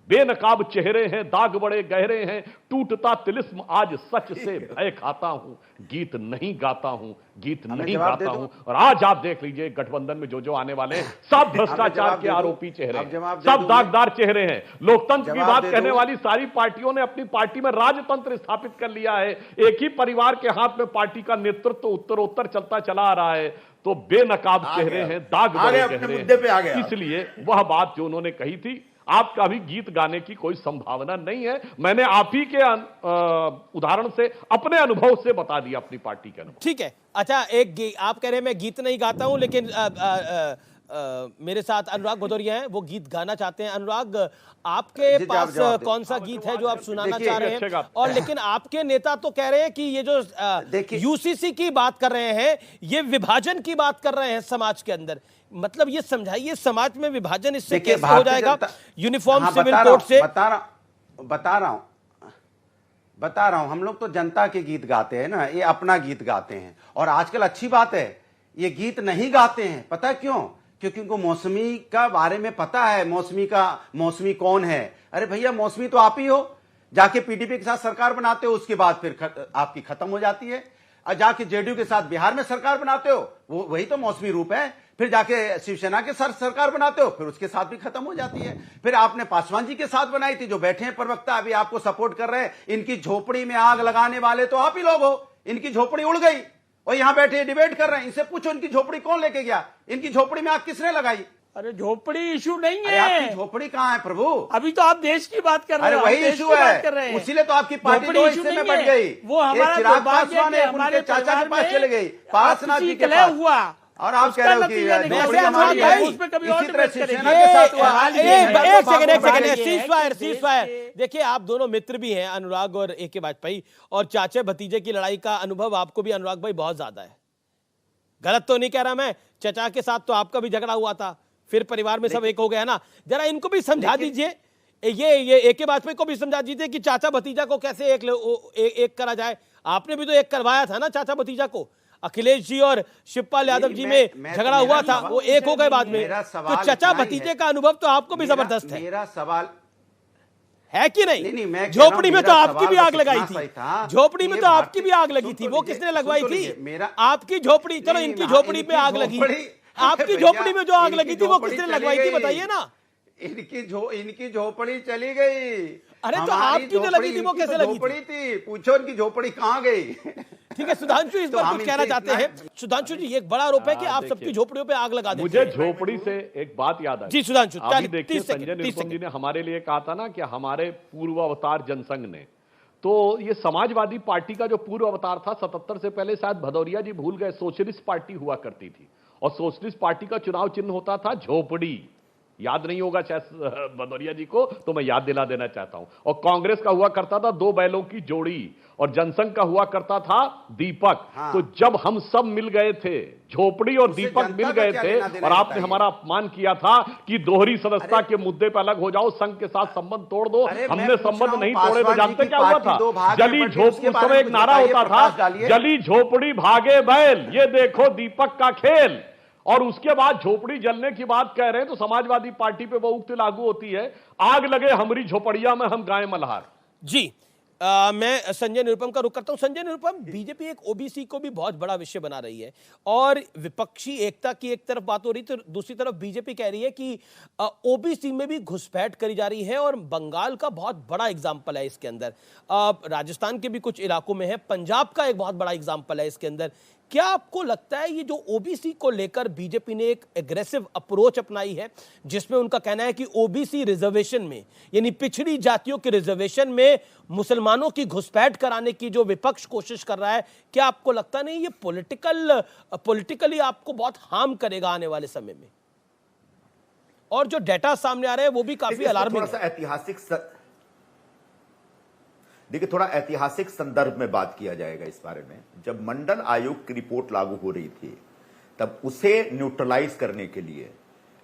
Speaker 8: बेनकाब चेहरे हैं, दाग बड़े गहरे हैं, टूटता तिलिस्म आज सच से भय खाता हूं, गीत नहीं गाता हूं, गीत नहीं गाता हूं। और आज आप देख लीजिए गठबंधन में जो आने वाले हैं सब भ्रष्टाचार के आरोपी चेहरे हैं, सब दागदार चेहरे हैं। लोकतंत्र की बात कहने वाली सारी पार्टियों ने अपनी पार्टी में राजतंत्र स्थापित कर लिया है। एक ही परिवार के हाथ में पार्टी का नेतृत्व उत्तरोत्तर चलता चला आ रहा है। तो बेनकाब चेहरे हैं, दाग बड़े गहरे हैं। इसलिए वह बात जो उन्होंने कही थी, आपका भी गीत गाने की कोई संभावना नहीं है। मैंने आप ही के उदाहरण से, अपने अनुभव से बता दिया, अपनी पार्टी के अनुभव।
Speaker 1: ठीक है। अच्छा, आप कह रहे हैं मैं गीत नहीं गाता हूं, लेकिन मेरे साथ अनुराग भदौरिया हैं, वो गीत गाना चाहते हैं। अनुराग, आपके पास कौन सा गीत है जो आप सुनाना चाह रहे हैं? और लेकिन आपके नेता तो कह रहे हैं कि ये जो यूसीसी की बात कर रहे हैं, ये विभाजन की बात कर रहे हैं समाज के अंदर। मतलब ये समझाइए, समाज में विभाजन इससे कैसे हो जाएगा? यूनिफॉर्म सिविल कोड से
Speaker 9: बता रहा हूं। हम लोग तो जनता के गीत गाते हैं ना, ये अपना गीत गाते हैं। और आजकल अच्छी बात है, ये गीत नहीं गाते हैं। पता है क्यों? क्योंकि उनको मौसमी का बारे में पता है। मौसमी कौन है? अरे भैया, मौसमी तो आप ही हो। जाके पीडीपी के साथ सरकार बनाते हो, उसके बाद फिर आपकी खत्म हो जाती है। और जाके जेडीयू के साथ बिहार में सरकार बनाते हो, वही तो मौसमी रूप है। फिर जाके शिवसेना के साथ सरकार बनाते हो, फिर उसके साथ भी खत्म हो जाती है। फिर आपने पासवान जी के साथ बनाई थी, जो बैठे हैं प्रवक्ता, अभी आपको सपोर्ट कर रहे हैं। इनकी झोपड़ी में आग लगाने वाले तो आप ही लोग हो। इनकी झोपड़ी उड़ गई और यहां बैठे डिबेट कर रहे हैं। इनसे पूछो, इनकी झोपड़ी कौन लेके गया? इनकी झोपड़ी में आग किसने लगाई?
Speaker 10: अरे झोपड़ी इशू नहीं है।
Speaker 9: आपकी झोपड़ी कहाँ है प्रभु?
Speaker 10: अभी तो आप देश की बात कर रहे हैं।
Speaker 9: अरे वही इशू है, उसीलिए तो आपकी पार्टी दो हिस्से में बट गई।
Speaker 10: वो हमारा
Speaker 9: चिराग पासवान है, उनके चाचा के पास चले गई, पासनाथ जी के पास
Speaker 10: हुआ।
Speaker 9: और आप कह रहे हो कि
Speaker 1: एक सेकंड, सीजफायर। देखिए, आप दोनों मित्र भी हैं, अनुराग और ए के वाजपेयी, और चाचे भतीजे की लड़ाई का अनुभव आपको भी, अनुराग भाई, बहुत ज्यादा है। गलत तो नहीं कह रहा मैं? चचा के साथ तो आपका भी झगड़ा हुआ था, फिर परिवार में सब एक हो गया ना। जरा इनको भी समझा दीजिए, ये ए के वाजपेयी को भी समझा दीजिए कि चाचा भतीजा को कैसे एक करा जाए। आपने भी तो एक करवाया था ना चाचा भतीजा को। अखिलेश जी और शिवपाल यादव जी में झगड़ा हुआ था, वो एक हो गए बाद में। तो चचा भतीजे का अनुभव तो आपको भी जबरदस्त है।
Speaker 9: मेरा सवाल
Speaker 1: है कि नहीं? झोपड़ी में तो आपकी भी आग लगाई थी। झोपड़ी में तो आपकी भी आग लगी थी। वो किसने लगवाई थी? आपकी झोपड़ी। चलो, इनकी झोपड़ी में आग लगी। आपकी झोपड़ी में जो आग लगी थी वो किसने लगवाई थी, बताइए ना।
Speaker 9: इनकी झोपड़ी चली गई।
Speaker 1: अरे तो आपकी जो लगी थी वो कैसे लगी
Speaker 9: थी? पूछो इनकी झोपड़ी कहाँ गई।
Speaker 1: ठीक है, सुधांशु इस बार कुछ कहना चाहते हैं? सुधांशु जी, एक बड़ा आरोप है कि आप सबकी झोपड़ियों पे आग लगा देते
Speaker 8: हैं। मुझे झोपड़ी से एक बात याद आई।
Speaker 1: जी सुधांशु,
Speaker 8: देखिए, संजय निरुपम जी ने हमारे लिए कहा था ना कि हमारे पूर्व अवतार जनसंघ ने, तो ये समाजवादी पार्टी का जो पूर्व अवतार था 77 से पहले, शायद भदौरिया जी भूल गए, सोशलिस्ट पार्टी हुआ करती थी। और सोशलिस्ट पार्टी का चुनाव चिन्ह होता था झोपड़ी। याद नहीं होगा शायद भदौरिया जी को, तो मैं याद दिला देना चाहता हूं। और कांग्रेस का हुआ करता था 2 बैलों की जोड़ी, और जनसंघ का हुआ करता था दीपक। तो जब हम सब मिल गए थे, झोपड़ी और दीपक मिल गए थे, और आपने हमारा अपमान किया था कि दोहरी सदस्यता के मुद्दे पर अलग हो जाओ, संघ के साथ संबंध तोड़ दो। हमने संबंध नहीं तोड़े तो जानते क्या हुआ था? जली झोपड़ी, उस समय एक नारा होता था, जली झोपड़ी भागे बैल, ये देखो दीपक का खेल। और उसके बाद झोपड़ी जलने की बात कह रहे हैं, तो समाजवादी पार्टी पे वो उक्ति लागू होती है, आग लगे हमारी झोपड़िया में हम गाय मल्हार।
Speaker 1: जी, मैं संजय निरुपम का रुख करता हूं। संजय निरुपम, बीजेपी एक ओबीसी को भी बहुत बड़ा विषय बना रही है, और विपक्षी एकता की एक तरफ बात हो रही, तो दूसरी तरफ बीजेपी कह रही है कि ओबीसी में भी घुसपैठ करी जा रही है, और बंगाल का बहुत बड़ा एग्जाम्पल है इसके अंदर। राजस्थान के भी कुछ इलाकों में है, पंजाब का एक बहुत बड़ा एग्जाम्पल है इसके अंदर। क्या आपको लगता है ये जो ओबीसी को लेकर बीजेपी ने एक एग्रेसिव अप्रोच अपनाई है, जिसमें उनका कहना है कि ओबीसी रिजर्वेशन में, यानी पिछड़ी जातियों के रिजर्वेशन में मुसलमानों की घुसपैठ कराने की जो विपक्ष कोशिश कर रहा है, क्या आपको लगता नहीं ये पॉलिटिकली आपको बहुत हार्म करेगा आने वाले समय में? और जो डेटा सामने आ रहे हैं वो भी काफी अलार्मिंग है।
Speaker 7: देखिए, थोड़ा ऐतिहासिक संदर्भ में बात किया जाएगा इस बारे में। जब मंडल आयोग की रिपोर्ट लागू हो रही थी, तब उसे न्यूट्रलाइज करने के लिए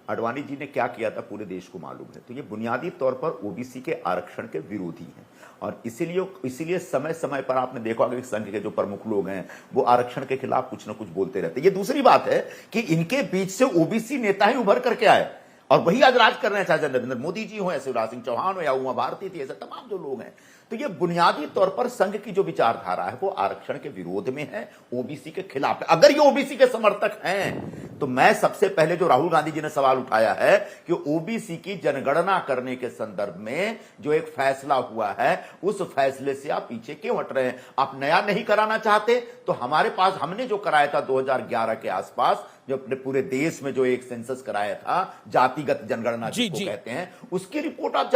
Speaker 7: आडवाणी जी ने क्या किया था पूरे देश को मालूम है। तो ये बुनियादी तौर पर ओबीसी के आरक्षण के विरोधी हैं, और इसीलिए समय समय पर आपने देखा होगा कि संघ के जो प्रमुख लोग हैं वो आरक्षण के खिलाफ कुछ ना कुछ बोलते रहते हैं। ये दूसरी बात है कि इनके बीच से ओबीसी नेता ही उभर करके आए, और वही आज राज कर रहे हैं, चाहे नरेंद्र मोदी जी हो, या शिवराज सिंह चौहान हो, या उमा भारती थी, ऐसे तमाम जो लोग हैं। तो ये बुनियादी तौर पर संघ की जो विचारधारा है वो आरक्षण के विरोध में है, ओबीसी के खिलाफ है। अगर ये ओबीसी के समर्थक हैं तो मैं सबसे पहले जो राहुल गांधी जी ने सवाल उठाया है कि ओबीसी की जनगणना करने के संदर्भ में जो एक फैसला हुआ है उस फैसले से आप पीछे क्यों हट रहे हैं? आप नया नहीं कराना चाहते तो हमारे पास, हमने जो कराया था 2011 के आसपास, जो अपने पूरे देश में जो एक सेंसस कराया था, जातिगत जनगणना जिसको कहते हैं, उसकी रिपोर्ट आप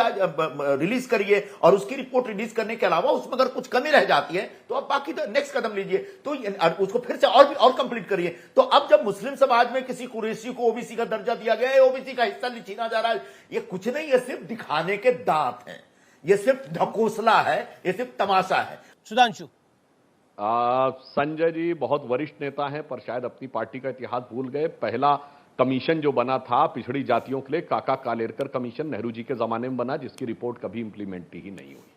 Speaker 7: रिलीज करिए, और उसकी रिपोर्ट रिलीज करने के अलावा उसमें अगर कुछ कमी रह जाती है तो आप बाकी नेक्स्ट कदम लीजिए, तो उसको फिर से और कंप्लीट करिए। तो अब जब मुस्लिम समाज में किसी कुरैशी को ओबीसी का दर्जा दिया गया है, ओबीसी का हिस्सा छीना जा रहा है, ये कुछ नहीं, ये सिर्फ दिखाने के दांत हैं, ये सिर्फ ढकोसला है, ये सिर्फ तमाशा है।
Speaker 1: सुधांशु,
Speaker 8: संजय जी बहुत वरिष्ठ नेता हैं, पर शायद अपनी पार्टी का इतिहास भूल गए। पहला कमीशन जो बना था पिछड़ी जातियों के लिए, काका कालेरकर कमीशन, नेहरू जी के जमाने में बना, जिसकी रिपोर्ट कभी इंप्लीमेंट ही नहीं हुई।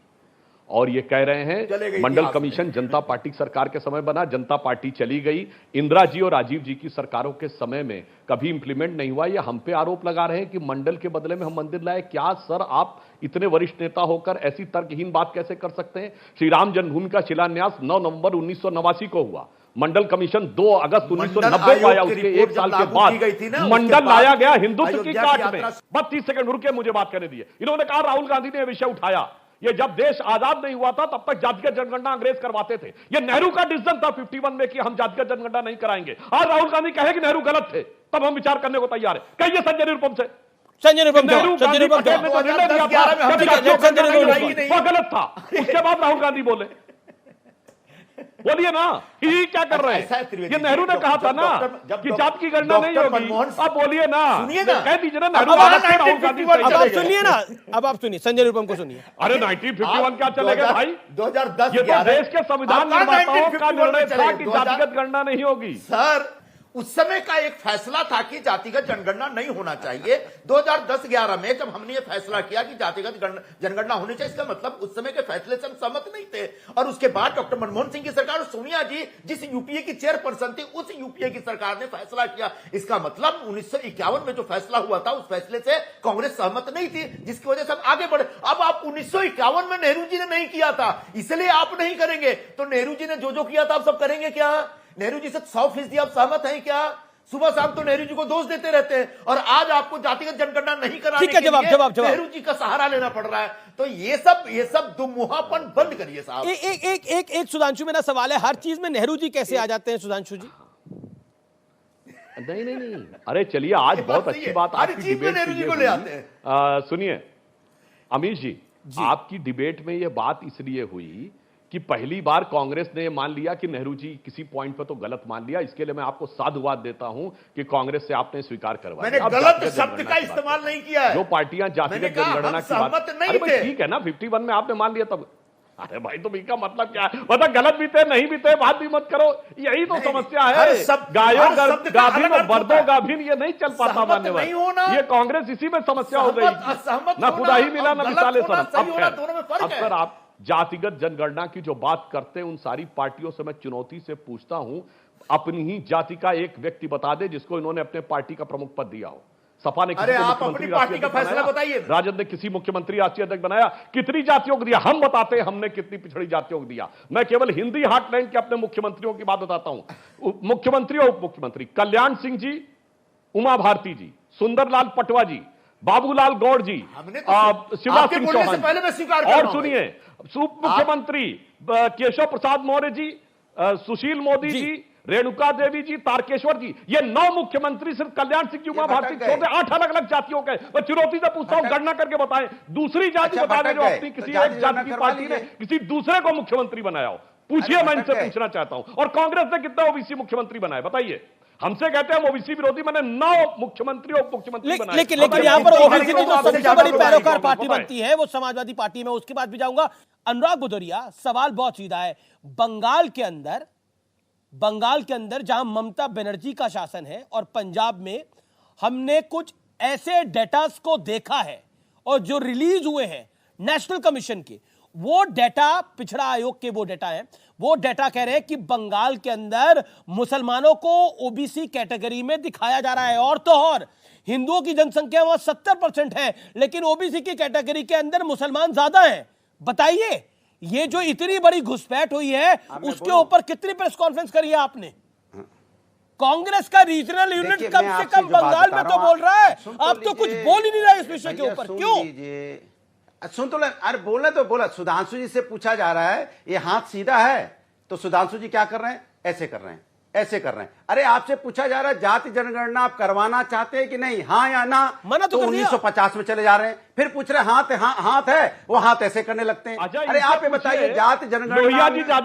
Speaker 8: और ये कह रहे हैं मंडल कमीशन जनता पार्टी सरकार के समय बना, जनता पार्टी चली गई, इंदिरा जी और राजीव जी की सरकारों के समय में कभी इंप्लीमेंट नहीं हुआ। ये हम पे आरोप लगा रहे हैं कि मंडल के बदले में हम मंदिर लाए। क्या सर, आप इतने वरिष्ठ नेता होकर ऐसी तर्कहीन बात कैसे कर सकते हैं? श्री राम जन्मभूमि का शिलान्यास 9 नवंबर 1989 को हुआ, मंडल कमीशन 2 अगस्त 1990 को आया, उसके 1 साल के बाद मंडल लाया गया हिंदुत्व की काट में। 32 सेकंड रुके, मुझे बात करने दिए। इन्होंने कहा राहुल गांधी ने यह विषय उठाया, ये जब देश आजाद नहीं हुआ था तब तक जातिगत जनगणना अंग्रेज करवाते थे। ये नेहरू का डिसीजन था 51 में कि हम जातिगत जनगणना नहीं कराएंगे। आज राहुल गांधी कहे कि नेहरू गलत थे, तब हम विचार करने को तैयार है। कहिए संजय निरुपम से, वो गलत था, उसके बाद राहुल गांधी बोले, बोलिए ना, ये क्या कर रहे हैं? ये नेहरू ने कहा था ना कि जात की गणना नहीं होगी। अब बोलिए ना, कह दीजिए ना नेहरू।
Speaker 1: अब आप सुनिए ना, अब आप सुनिए, संजय निरुपम को सुनिए।
Speaker 8: अरे 1951 क्या चलेगा भाई?
Speaker 7: 2010
Speaker 8: ये तो देश के संविधान निर्माताओं का निर्णय था कि जातिगत गणना नहीं होगी।
Speaker 7: सर, उस समय का एक फैसला था कि जातिगत जनगणना नहीं होना चाहिए। 2010-11 में जब हमने ये फैसला किया कि जातिगत जनगणना होनी चाहिए, इसका मतलब उस समय के फैसले से हम सहमत नहीं थे। और उसके बाद डॉक्टर मनमोहन सिंह की सरकार और सोनिया जी जिस यूपीए की चेयरपर्सन थी, उस यूपीए की सरकार ने फैसला किया। इसका मतलब 1951 में जो फैसला हुआ था उस फैसले से कांग्रेस सहमत नहीं थी, जिसकी वजह से हम आगे बढ़े। अब आप 1951 में नेहरू जी ने नहीं किया था, इसलिए आप नहीं करेंगे, तो नेहरू जी ने जो किया था आप सब करेंगे क्या? नेहरू जी से 100% आप सहमत हैं क्या? सुबह शाम तो नेहरू जी को दोष देते रहते हैं, और आज आपको जातिगत जनगणना नहीं कराने के लिए नेहरू जी का सहारा लेना पड़ रहा है। तो ये सब दुमुहापन बंद करिए साहब।
Speaker 1: एक सुधांशु, मेरा सवाल है, हर चीज में नेहरू जी कैसे आ जाते हैं सुधांशु जी?
Speaker 8: नहीं, अरे चलिए, आज बहुत अच्छी बात आपकी डिबेट
Speaker 7: नेहरू जी को ले आते हैं।
Speaker 8: सुनिए अमीश जी, आपकी डिबेट में यह बात इसलिए हुई कि पहली बार कांग्रेस ने मान लिया कि नेहरू जी किसी पॉइंट पर तो गलत मान लिया। इसके लिए मैं आपको साधुवाद देता हूं कि कांग्रेस से आपने स्वीकार करवाया।
Speaker 7: मैंने गलत शब्द का इस्तेमाल नहीं किया है।
Speaker 8: जो पार्टियां जातिगत जनगणना की बात, अरे भाई ठीक है ना, 51 में आपने मान लिया तब। अरे भाई, तो इसका मतलब क्या है? मतलब गलत भी थे, नहीं भी थे, बात भी मत करो, यही तो समस्या है। गायों गाभिन और बर्दों गाभिन ये नहीं चल पाता मान्यवर। ये कांग्रेस इसी में समस्या हो गई, ना खुदा ही मिला ना मिसाले सब। अब सर, आप जातिगत जनगणना की जो बात करते हैं, उन सारी पार्टियों से मैं चुनौती से पूछता हूं, अपनी ही जाति का एक व्यक्ति बता दे जिसको इन्होंने अपने पार्टी का प्रमुख पद दिया हो। सपा ने किसी मुख्यमंत्री पार्टी का फैसला बताइए, राजद ने किसी मुख्यमंत्री राष्ट्रीय अध्यक्ष बनाया, कितनी जातियों को दिया? हम बताते हैं हमने कितनी पिछड़ी जातियों को दिया। मैं केवल हिंदी हार्टलैंड के अपने मुख्यमंत्रियों की बात बताता हूं। मुख्यमंत्री और उप मुख्यमंत्री कल्याण सिंह जी, उमा भारती जी, सुंदरलाल पटवा जी, बाबूलाल गौड़ जी, शिवराज सिंह चौहान, और सुनिए उप मुख्यमंत्री केशव प्रसाद मौर्य जी, सुशील मोदी जी, रेणुका देवी जी, तारकेश्वर जी, ये 9 मुख्यमंत्री सिर्फ कल्याण सिंह जी, उमा भारती छोटे 8 अलग अलग जातियों के। मैं चुनौती से पूछता हूं, गणना करके बताएं दूसरी जाति बता दें जो अपनी किसी एक जाति की पार्टी ने किसी दूसरे को मुख्यमंत्री बनाया हो। पूछिए, मैं इनसे पूछना चाहता हूं। और कांग्रेस ने कितने ओबीसी मुख्यमंत्री बनाए बताइए? हमसे कहते हैं हम ओबीसी विरोधी, मैंने 9 मुख्यमंत्री और उप मुख्यमंत्री बनाए।
Speaker 1: लेकिन यहाँ पर ओबीसी की जो सबसे बड़ी पैरोकार पार्टी बनती है वो समाजवादी पार्टी में, उसके बाद भी जाऊंगा। अनुराग भदौरिया, सवाल बहुत सीधा है। बंगाल के अंदर जहां ममता बनर्जी का शासन है और पंजाब में हमने कुछ ऐसे डेटास को देखा है और जो रिलीज हुए हैं नेशनल कमीशन के, वो डेटा, पिछड़ा आयोग के वो डेटा है, वो डेटा कह रहे हैं कि बंगाल के अंदर मुसलमानों को ओबीसी कैटेगरी में दिखाया जा रहा है, और तो और हिंदुओं की जनसंख्या वहां 70% है, लेकिन ओबीसी की कैटेगरी के अंदर मुसलमान ज्यादा हैं। बताइए, ये जो इतनी बड़ी घुसपैठ हुई है उसके ऊपर कितनी प्रेस कॉन्फ्रेंस करी है आपने? कांग्रेस का रीजनल यूनिट कम से कम बंगाल में तो बोल रहा है, आप तो कुछ बोल ही नहीं रहे इस विषय के ऊपर। क्यों?
Speaker 9: सुन तो ले, अरे बोलने तो बोला। सुधांशु जी से पूछा जा रहा है ये हाथ सीधा है, तो सुधांशु जी क्या कर रहे हैं? ऐसे कर रहे हैं, ऐसे कर रहे हैं। अरे आपसे पूछा जा रहा है जाति जनगणना आप करवाना चाहते हैं कि नहीं, हाँ या ना?
Speaker 1: मना तो
Speaker 9: 1950 में चले जा रहे हैं, फिर पूछ रहे हाथ है, वो हाथ ऐसे करने लगते हैं। अरे आप ये बताइए जाति जनगणना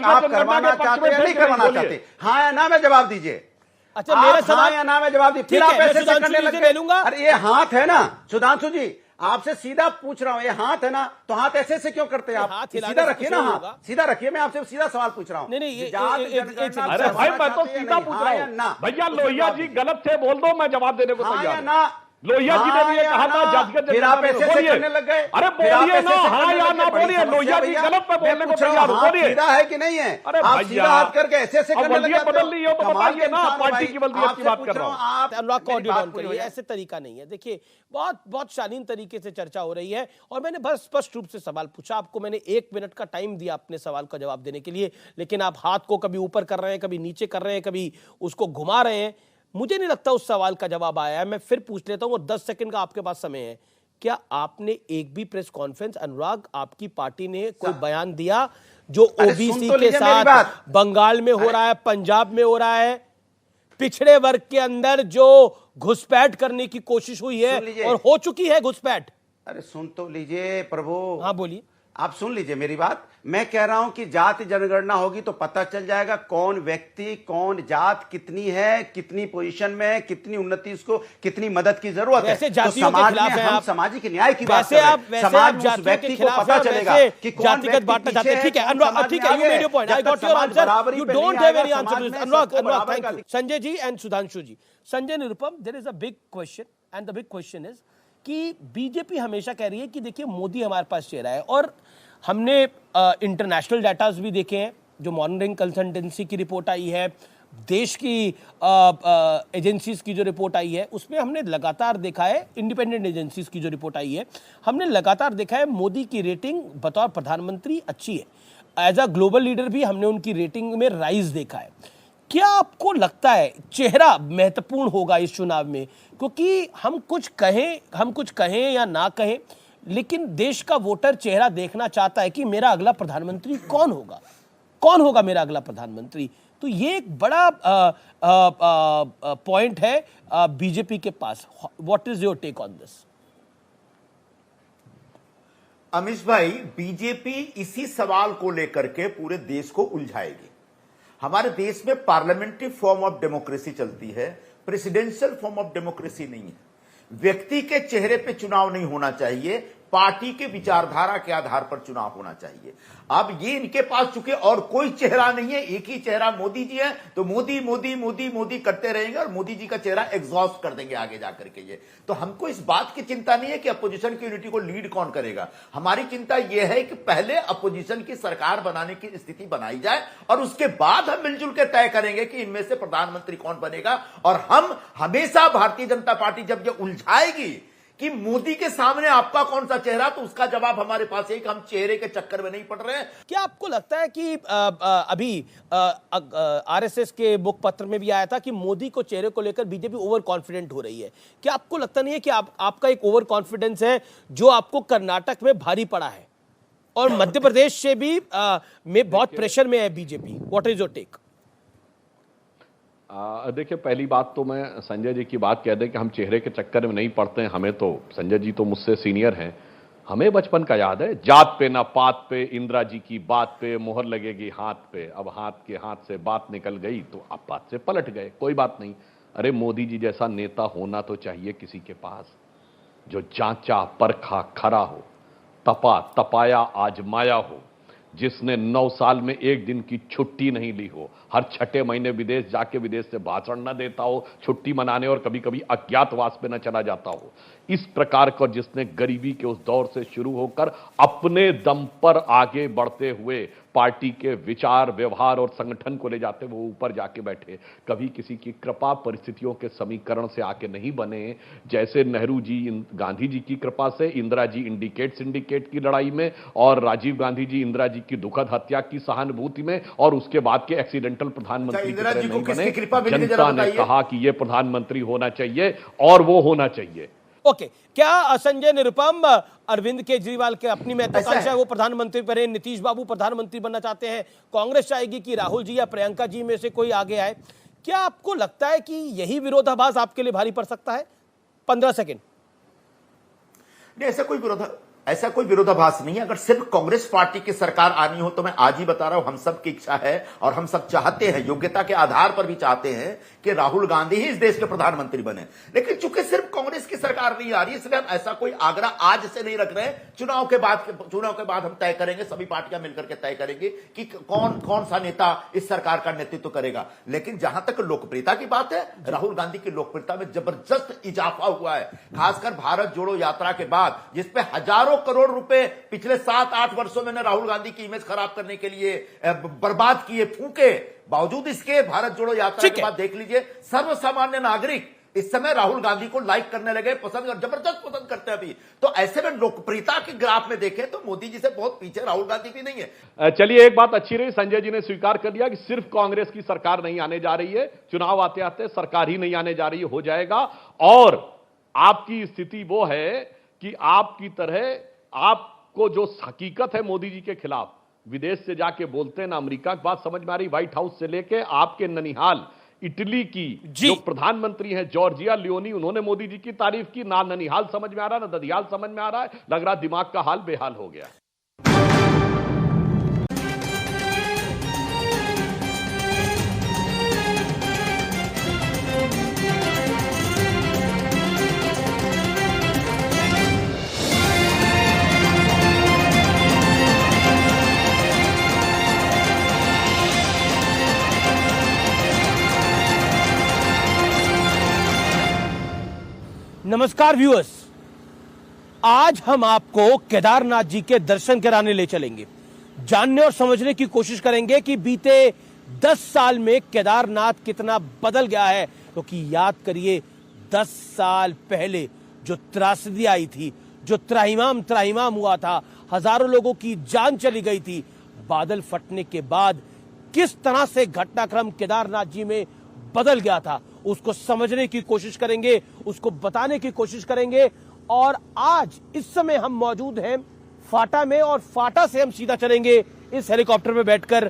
Speaker 9: आप करवाना चाहते हैं या नहीं करवाना चाहते? हाँ या ना में जवाब दीजिए।
Speaker 1: अच्छा, मेरा सवाल
Speaker 9: या ना में जवाब दीजिए, फिर आप ऐसे करने लगे। अरे ये हाथ है ना सुधांशु जी, आपसे सीधा पूछ रहा हूं, ये हाथ है ना, तो हाथ ऐसे से क्यों करते हैं आप? सीधा रखिए ना, हाथ सीधा रखिए। मैं आपसे सीधा सवाल पूछ रहा हूं।
Speaker 1: नहीं,
Speaker 8: अरे भाई मैं तो सीधा पूछ रहा हूं। भैया लोहिया जी गलत थे, बोल दो, मैं जवाब देने को तैयार हूं। लोहिया जी ने भी ये कहा था जातिगत जनगणना करने लग गए। अरे बोलिए ना, हाँ या ना बोलिए। लोहिया जी गलत पे बोलने को तैयार हो, बोलिए।
Speaker 9: सीधा है कि नहीं है?
Speaker 8: अरे
Speaker 9: आप सीधा हाथ करके ऐसे करने लग जाते हो।
Speaker 8: बदल ली हो तो बताइए ना, पार्टी की बल्दियत की बात कर रहा हूं।
Speaker 1: अनुराग को ऑडियो डाउन करिए, ऐसे तरीका नहीं है। देखिए, बहुत शालीन तरीके से चर्चा हो रही है और मैंने बस स्पष्ट रूप से सवाल पूछा। आपको मैंने 1 मिनट का टाइम दिया अपने सवाल का जवाब देने के लिए, लेकिन आप हाथ को कभी ऊपर कर रहे हैं, कभी नीचे कर रहे हैं, कभी उसको घुमा रहे हैं। मुझे नहीं लगता उस सवाल का जवाब आया है। मैं फिर पूछ लेता हूं, और 10 सेकंड का आपके पास समय है। क्या आपने एक भी प्रेस कॉन्फ्रेंस, अनुराग, आपकी पार्टी ने कोई बयान दिया जो ओबीसी के साथ बंगाल में हो रहा है, पंजाब में हो रहा है, पिछड़े वर्ग के अंदर जो घुसपैठ करने की कोशिश हुई है और हो चुकी है घुसपैठ?
Speaker 9: अरे सुन तो लीजिए प्रभु।
Speaker 1: हाँ बोलिए।
Speaker 9: आप सुन लीजिए मेरी बात। मैं कह रहा हूं कि जाति जनगणना होगी तो पता चल जाएगा कौन व्यक्ति, कौन जात कितनी है, कितनी पोजीशन में है, कितनी उन्नति, उसको कितनी मदद की जरूरत है। तो समाज में हम सामाजिक न्याय की बात कर रहे हैं। समाज उस व्यक्ति को पता चलेगा कि
Speaker 1: जातिगत बांटना चाहते हैं। ठीक है अनुराग, ठीक है, you made your point, I got your answer, you don't have any answer to this. Anurag, thank you. Sanjay ji and Sudhanshu ji. Sanjay Nirupam, there is a big question and the big question is कि बीजेपी हमेशा कह रही है कि देखिए मोदी हमारे पास चेहरा है, और हमने इंटरनेशनल डाटाज भी देखे हैं, जो मॉनिटरिंग कंसल्टेंसी की रिपोर्ट आई है, देश की एजेंसीज की जो रिपोर्ट आई है, उसमें हमने लगातार देखा है, इंडिपेंडेंट एजेंसीज की जो रिपोर्ट आई है, हमने लगातार देखा है मोदी की रेटिंग बतौर प्रधानमंत्री अच्छी है। एज अ ग्लोबल लीडर भी हमने उनकी रेटिंग में राइज देखा है। क्या आपको लगता है चेहरा महत्वपूर्ण होगा इस चुनाव में? क्योंकि हम कुछ कहें या ना कहें, लेकिन देश का वोटर चेहरा देखना चाहता है कि मेरा अगला प्रधानमंत्री कौन होगा मेरा अगला प्रधानमंत्री। तो ये एक बड़ा पॉइंट है बीजेपी के पास। What is your take on this?
Speaker 7: Amish भाई, बीजेपी इसी सवाल को लेकर के पूरे देश को उलझाएगी। हमारे देश में पार्लियामेंट्री फॉर्म ऑफ डेमोक्रेसी चलती है, प्रेसिडेंशियल फॉर्म ऑफ डेमोक्रेसी नहीं है। व्यक्ति के चेहरे पे चुनाव नहीं होना चाहिए, पार्टी के विचारधारा के आधार पर चुनाव होना चाहिए। अब ये इनके पास चूंकि और कोई चेहरा नहीं है, एक ही चेहरा मोदी जी है, तो मोदी मोदी मोदी मोदी करते रहेंगे और मोदी जी का चेहरा एग्जॉस्ट कर देंगे आगे जाकर के। ये तो हमको इस बात की चिंता नहीं है कि अपोजिशन की यूनिटी को लीड कौन करेगा। हमारी चिंता यह है कि पहले अपोजिशन की सरकार बनाने की स्थिति बनाई जाए और उसके बाद हम मिलजुल के तय करेंगे कि इनमें से प्रधानमंत्री कौन बनेगा। और हम हमेशा, भारतीय जनता पार्टी जब ये उलझाएगी कि मोदी के सामने आपका कौन सा चेहरा, तो उसका जवाब हमारे पास है कि हम चेहरे के चक्कर में नहीं पड़ रहे हैं।
Speaker 1: क्या आपको लगता है कि अभी आरएसएस के मुखपत्र में भी आया था कि मोदी को चेहरे को लेकर बीजेपी ओवर कॉन्फिडेंट हो रही है? क्या आपको लगता नहीं है कि आपका एक ओवर कॉन्फिडेंस है जो आपको कर्नाटक में भारी पड़ा है और मध्य प्रदेश से भी में बहुत प्रेशर में है BJP? What is your take?
Speaker 8: देखिए, पहली बात तो मैं संजय जी की बात कह दें कि हम चेहरे के चक्कर में नहीं पड़ते हैं। हमें तो, संजय जी तो मुझसे सीनियर हैं, हमें बचपन का याद है, जात पे ना पात पे, इंदिरा जी की बात पे मोहर लगेगी हाथ पे। अब हाथ से बात निकल गई तो आप बात से पलट गए, कोई बात नहीं। अरे मोदी जी जैसा नेता होना तो चाहिए किसी के पास, जो जांचा परखा खरा हो, तपा तपाया आजमाया हो, जिसने 9 साल में एक दिन की छुट्टी नहीं ली हो, हर 6 महीने विदेश जाके विदेश से भाषण न देता हो छुट्टी मनाने, और कभी कभी अज्ञातवास पे न चला जाता हो। इस प्रकार का, जिसने गरीबी के उस दौर से शुरू होकर अपने दम पर आगे बढ़ते हुए पार्टी के विचार, व्यवहार और संगठन को ले जाते वो ऊपर जाके बैठे, कभी किसी की कृपा परिस्थितियों के समीकरण से आके नहीं बने। जैसे नेहरू जी गांधी जी की कृपा से, इंदिरा जी इंडिकेट सिंडिकेट की लड़ाई में, और राजीव गांधी जी इंदिरा जी की दुखद हत्या की सहानुभूति में, और उसके बाद के एक्सीडेंटल प्रधानमंत्री की तरह नहीं बने। जनता ने कहा कि ये प्रधानमंत्री होना चाहिए और वो होना चाहिए।
Speaker 1: ओके, क्या संजय निरुपम, अरविंद केजरीवाल के अपनी महत्वाकांक्षा है वो प्रधानमंत्री बने, नीतीश बाबू प्रधानमंत्री बनना चाहते हैं, कांग्रेस चाहेगी कि राहुल जी या प्रियंका जी में से कोई आगे आए, क्या आपको लगता है कि यही विरोधाभास आपके लिए भारी पड़ सकता है? 15 सेकेंड।
Speaker 7: नहीं, ऐसा कोई विरोधाभास नहीं है। अगर सिर्फ कांग्रेस पार्टी की सरकार आनी हो तो मैं आज ही बता रहा हूं, हम सब की इच्छा है और हम सब चाहते हैं, योग्यता के आधार पर भी चाहते हैं कि राहुल गांधी ही इस देश के प्रधानमंत्री बने। लेकिन चूंकि सिर्फ कांग्रेस की सरकार नहीं आ रही, इसलिए हम ऐसा कोई आग्रह आज से नहीं रख रहे हैं। चुनाव के बाद हम तय करेंगे, सभी पार्टियां मिलकर के तय करेंगे कि कौन सा नेता इस सरकार का नेतृत्व करेगा। लेकिन जहां तक लोकप्रियता की बात है, राहुल गांधी की लोकप्रियता में जबरदस्त इजाफा हुआ है, खासकर भारत जोड़ो यात्रा के बाद, जिसपे हजारों करोड़ रुपए पिछले 7-8 वर्षों में राहुल गांधी की इमेज खराब करने के लिए बर्बाद किए, फूके। बावजूद इसके भारत जोड़ो यात्रा के बाद देख लीजिए, सर्वसामान्य नागरिक इस समय राहुल गांधी को लाइक करने लगे, पसंद, जबरदस्त पसंद करते हैं अभी। तो ऐसे में लोकप्रियता के ग्राफ में देखें तो मोदी जी से बहुत पीछे राहुल गांधी भी नहीं है।
Speaker 8: चलिए, एक बात अच्छी रही, संजय जी ने स्वीकार कर लिया कि सिर्फ कांग्रेस की सरकार नहीं आने जा रही है, चुनाव आते आते सरकार ही नहीं आने जा रही है, हो जाएगा। और आपकी स्थिति वो है कि आपकी तरह आपको जो हकीकत है मोदी जी के खिलाफ, विदेश से जाके बोलते हैं ना, अमेरिका की बात समझ में आ रही, व्हाइट हाउस से लेके आपके ननिहाल इटली की जो प्रधानमंत्री हैं जॉर्जिया लियोनी, उन्होंने मोदी जी की तारीफ की। ना ननिहाल समझ में आ रहा, ना ददियाल समझ में आ रहा है, लग रहा दिमाग का हाल बेहाल हो गया।
Speaker 1: नमस्कार व्यूअर्स, आज हम आपको केदारनाथ जी के दर्शन कराने ले चलेंगे। जानने और समझने की कोशिश करेंगे कि बीते 10 साल में केदारनाथ कितना बदल गया है। क्योंकि याद करिए, 10 साल पहले जो त्रासदी आई थी, जो त्राहिमाम हुआ था, हजारों लोगों की जान चली गई थी, बादल फटने के बाद किस तरह से घटनाक्रम केदारनाथ जी में बदल गया था, उसको समझने की कोशिश करेंगे, उसको बताने की कोशिश करेंगे। और आज इस समय हम मौजूद हैं फाटा में, और फाटा से हम सीधा चलेंगे इस हेलीकॉप्टर में बैठकर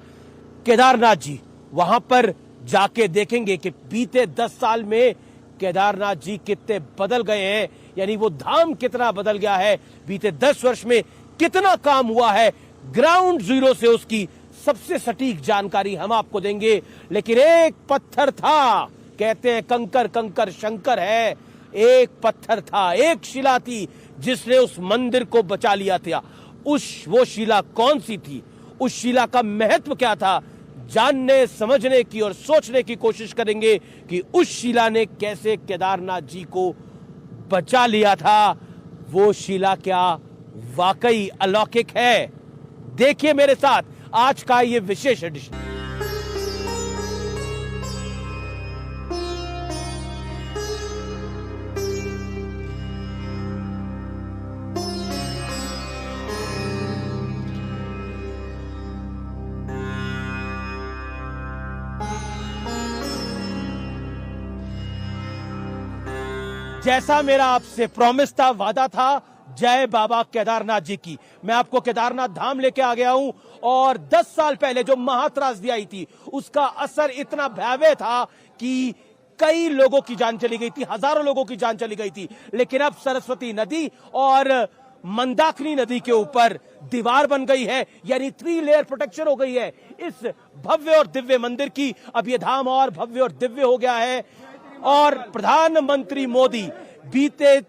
Speaker 1: केदारनाथ जी। वहां पर जाके देखेंगे कि बीते 10 साल में केदारनाथ जी कितने बदल गए हैं, यानी वो धाम कितना बदल गया है, बीते 10 वर्ष में कितना काम हुआ है। ग्राउंड जीरो से उसकी सबसे सटीक जानकारी हम आपको देंगे। लेकिन एक पत्थर था, कहते हैं कंकर कंकर शंकर है, एक पत्थर था, एक शिला थी जिसने उस मंदिर को बचा लिया था। वो शिला कौन सी थी, उस शिला का महत्व क्या था, जानने समझने की और सोचने की कोशिश करेंगे कि उस शिला ने कैसे केदारनाथ जी को बचा लिया था। वो शिला क्या वाकई अलौकिक है? देखिए मेरे साथ आज का ये विशेष एडिशन। जैसा मेरा आपसे प्रॉमिस था, वादा था, जय बाबा केदारनाथ जी की, मैं आपको केदारनाथ धाम लेके आ गया हूं। और 10 साल पहले जो महात्रासदी आई थी, उसका असर इतना भयावह था कि कई लोगों की जान चली गई थी, हजारों लोगों की जान चली गई थी। लेकिन अब सरस्वती नदी और मंदाकिनी नदी के ऊपर दीवार बन गई है, यानी 3 लेयर प्रोटेक्शन हो गई है इस भव्य और दिव्य मंदिर की। अब ये धाम और भव्य और दिव्य हो गया है। और प्रधानमंत्री मोदी बीते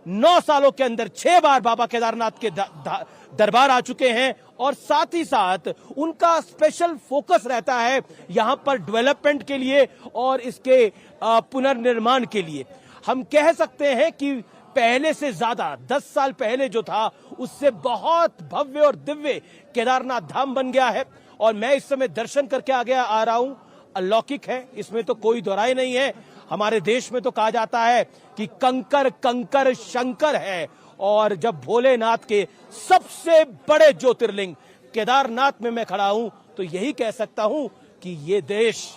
Speaker 1: 9 सालों के अंदर 6 बार बाबा केदारनाथ के दरबार आ चुके हैं। और साथ ही साथ उनका स्पेशल फोकस रहता है यहां पर डेवलपमेंट के लिए और इसके पुनर्निर्माण के लिए। हम कह सकते हैं कि पहले से ज्यादा 10 साल पहले जो था उससे बहुत भव्य और दिव्य केदारनाथ धाम बन गया है। और मैं इस समय दर्शन करके आ रहा हूं। अलौकिक है, इसमें तो कोई दोहराई नहीं है। हमारे देश में तो कहा जाता है कि कंकर कंकर शंकर है, और जब भोलेनाथ के सबसे बड़े ज्योतिर्लिंग केदारनाथ में मैं खड़ा हूं तो यही कह सकता हूं कि ये देश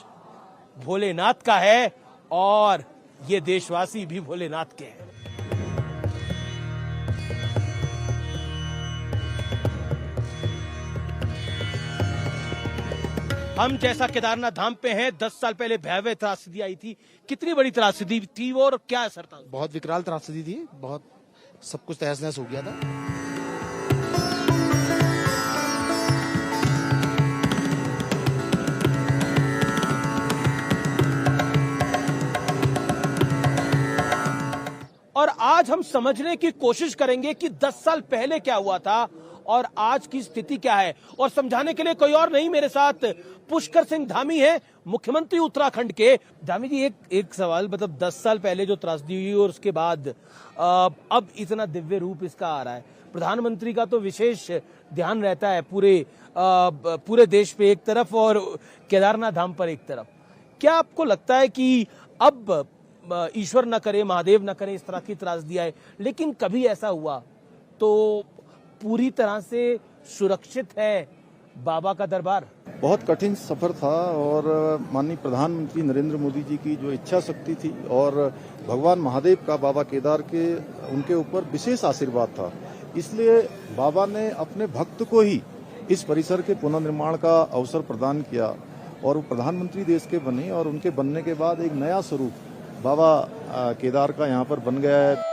Speaker 1: भोलेनाथ का है और ये देशवासी भी भोलेनाथ के हैं। हम जैसा केदारनाथ धाम पे हैं, 10 साल पहले भयावह त्रासदी आई थी। कितनी बड़ी त्रासदी थी वो और क्या असर था?
Speaker 11: बहुत विकराल त्रासदी थी, बहुत सब कुछ तहस नहस हो गया था।
Speaker 1: और आज हम समझने की कोशिश करेंगे कि 10 साल पहले क्या हुआ था और आज की स्थिति क्या है। और समझाने के लिए कोई और नहीं, मेरे साथ पुष्कर सिंह धामी है, मुख्यमंत्री उत्तराखंड के। धामी जी, एक सवाल, मतलब 10 साल पहले जो त्रासदी हुई और उसके बाद अब इतना दिव्य रूप इसका आ रहा है। प्रधानमंत्री का तो विशेष ध्यान रहता है पूरे देश पे एक तरफ और केदारनाथ धाम पर एक तरफ। क्या आपको लगता है कि अब ईश्वर न करे, महादेव न करे, इस तरह की त्रासदी आए, लेकिन कभी ऐसा हुआ तो पूरी तरह से सुरक्षित है बाबा का दरबार?
Speaker 12: बहुत कठिन सफर था और माननीय प्रधानमंत्री नरेंद्र मोदी जी की जो इच्छा शक्ति थी और भगवान महादेव का बाबा केदार के उनके ऊपर विशेष आशीर्वाद था, इसलिए बाबा ने अपने भक्त को ही इस परिसर के पुनर्निर्माण का अवसर प्रदान किया और वो प्रधानमंत्री देश के बने और उनके बनने के बाद एक नया स्वरूप बाबा केदार का यहाँ पर बन गया है।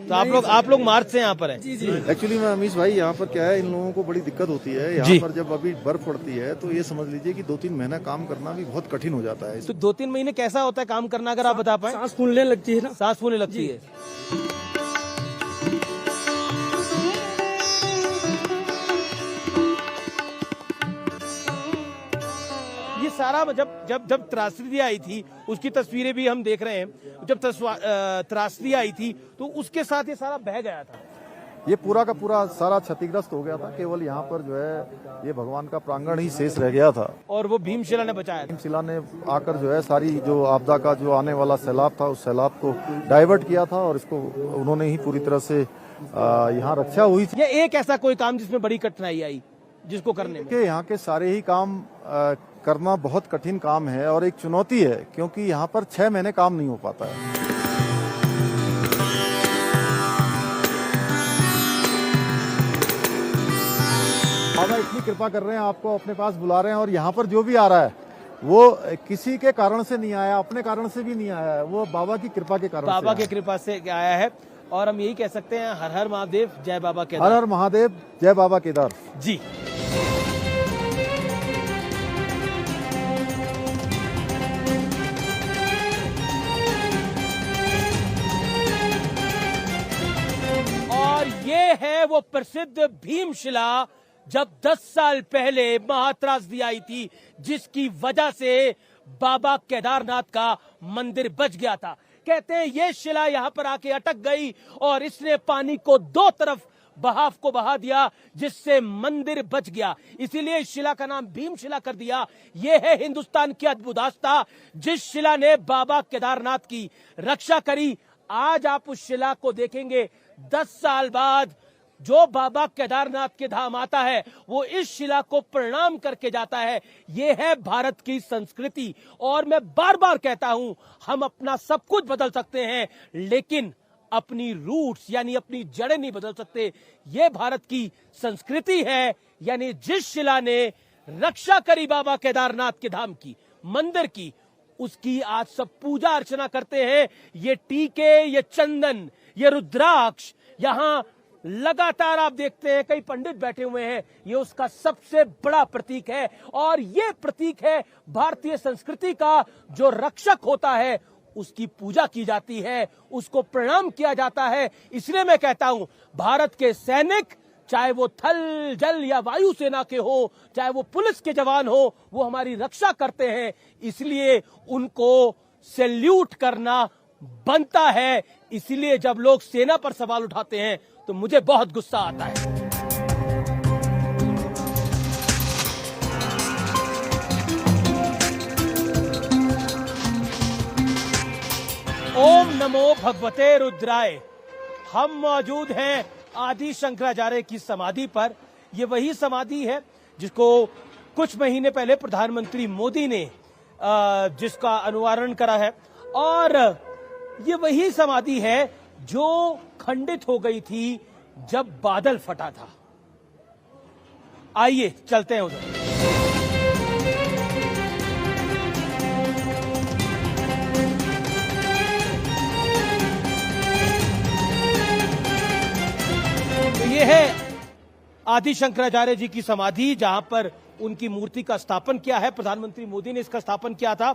Speaker 1: तो आप लोग मार्च से यहाँ पर हैं?
Speaker 12: जी। एक्चुअली मैं अमीश भाई, यहाँ पर क्या है, इन लोगों को बड़ी दिक्कत होती है यहाँ पर। जब अभी बर्फ पड़ती है तो ये समझ लीजिए कि 2-3 महीना काम करना भी बहुत कठिन हो जाता है।
Speaker 1: तो 2-3 महीने कैसा होता है काम करना, अगर आप बता पाए?
Speaker 10: सांस फूलने लगती है ना।
Speaker 1: सांस फूलने लगती है। ये सारा जब त्रासदी आई थी उसकी तस्वीरें भी हम देख रहे हैं। जब त्रासदी आई थी तो उसके साथ ये सारा बह गया था।
Speaker 12: ये पूरा का पूरा सारा क्षतिग्रस्त हो गया था। केवल यहाँ पर जो है ये भगवान का प्रांगण ही शेष रह गया था और
Speaker 1: वो भीमशिला ने बचाया।
Speaker 12: भीमशिला ने आकर जो है सारी जो आपदा का जो आने वाला सैलाब था उस सैलाब को डाइवर्ट किया था और इसको उन्होंने ही पूरी तरह से यहाँ रक्षा हुई थी।
Speaker 1: ये एक ऐसा कोई काम जिसमें बड़ी कठिनाई आई जिसको करने में?
Speaker 12: यहाँ के सारे ही काम करना बहुत कठिन काम है और एक चुनौती है, क्योंकि यहाँ पर 6 महीने काम नहीं हो पाता है। बाबा इतनी कृपा कर रहे हैं, आपको अपने पास बुला रहे हैं और यहाँ पर जो भी आ रहा है वो किसी के कारण से नहीं आया, अपने कारण से भी नहीं आया है, वो बाबा की कृपा के कारण,
Speaker 1: बाबा की कृपा से आया है। और हम यही कह सकते हैं, हर हर महादेव जय बाबा केदार।
Speaker 12: हर हर महादेव जय बाबा केदार
Speaker 1: जी। और ये है वो प्रसिद्ध भीमशिला जब 10 साल पहले महात्रासदी आई थी, जिसकी वजह से बाबा केदारनाथ का मंदिर बच गया था। कहते हैं ये शिला यहां पर आके अटक गई और इसने पानी को 2 तरफ बहाव को बहा दिया, जिससे मंदिर बच गया। इसीलिए इस शिला का नाम भीमशिला कर दिया। यह है हिंदुस्तान की अद्भुत आस्था, जिस शिला ने बाबा केदारनाथ की रक्षा करी। आज आप उस शिला को देखेंगे, 10 साल बाद जो बाबा केदारनाथ के धाम आता है वो इस शिला को प्रणाम करके जाता है। ये है भारत की संस्कृति। और मैं बार बार कहता हूं, हम अपना सब कुछ बदल सकते हैं लेकिन अपनी रूट्स यानी अपनी जड़ें नहीं बदल सकते। ये भारत की संस्कृति है, यानी जिस शिला ने रक्षा करी बाबा केदारनाथ के धाम की, मंदिर की, उसकी आज सब पूजा अर्चना करते हैं। ये टीके, ये चंदन, ये रुद्राक्ष, यहां लगातार आप देखते हैं कई पंडित बैठे हुए हैं। ये उसका सबसे बड़ा प्रतीक है और ये प्रतीक है भारतीय संस्कृति का। जो रक्षक होता है उसकी पूजा की जाती है, उसको प्रणाम किया जाता है। इसलिए मैं कहता हूं, भारत के सैनिक, चाहे वो थल, जल या वायु सेना के हो, चाहे वो पुलिस के जवान हो, वो हमारी रक्षा करते हैं। इसलिए उनको सैल्यूट करना बनता है। इसलिए जब लोग सेना पर सवाल उठाते हैं तो मुझे बहुत गुस्सा आता है। ओम नमो भगवते रुद्राय। हम मौजूद हैं आदि शंकराचार्य की समाधि पर। यह वही समाधि है जिसको कुछ महीने पहले प्रधानमंत्री मोदी ने जिसका अनुवारण करा है, और ये वही समाधि है जो खंडित हो गई थी जब बादल फटा था। आइए चलते हैं उधर। ये है आदि शंकराचार्य जी की समाधि, जहां पर उनकी मूर्ति का स्थापन किया है। प्रधानमंत्री मोदी ने इसका स्थापन किया था।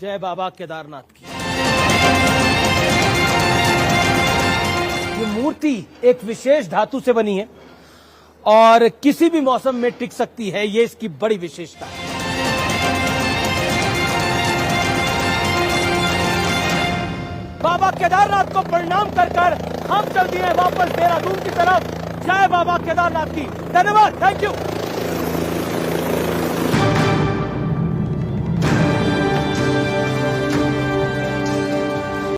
Speaker 1: जय बाबा केदारनाथ की। ये मूर्ति एक विशेष धातु से बनी है और किसी भी मौसम में टिक सकती है। ये इसकी बड़ी विशेषता है। बाबा केदारनाथ को प्रणाम कर हम चल दिए वापस देहरादून की तरफ। जय बाबा केदारनाथ की। धन्यवाद, थैंक यू।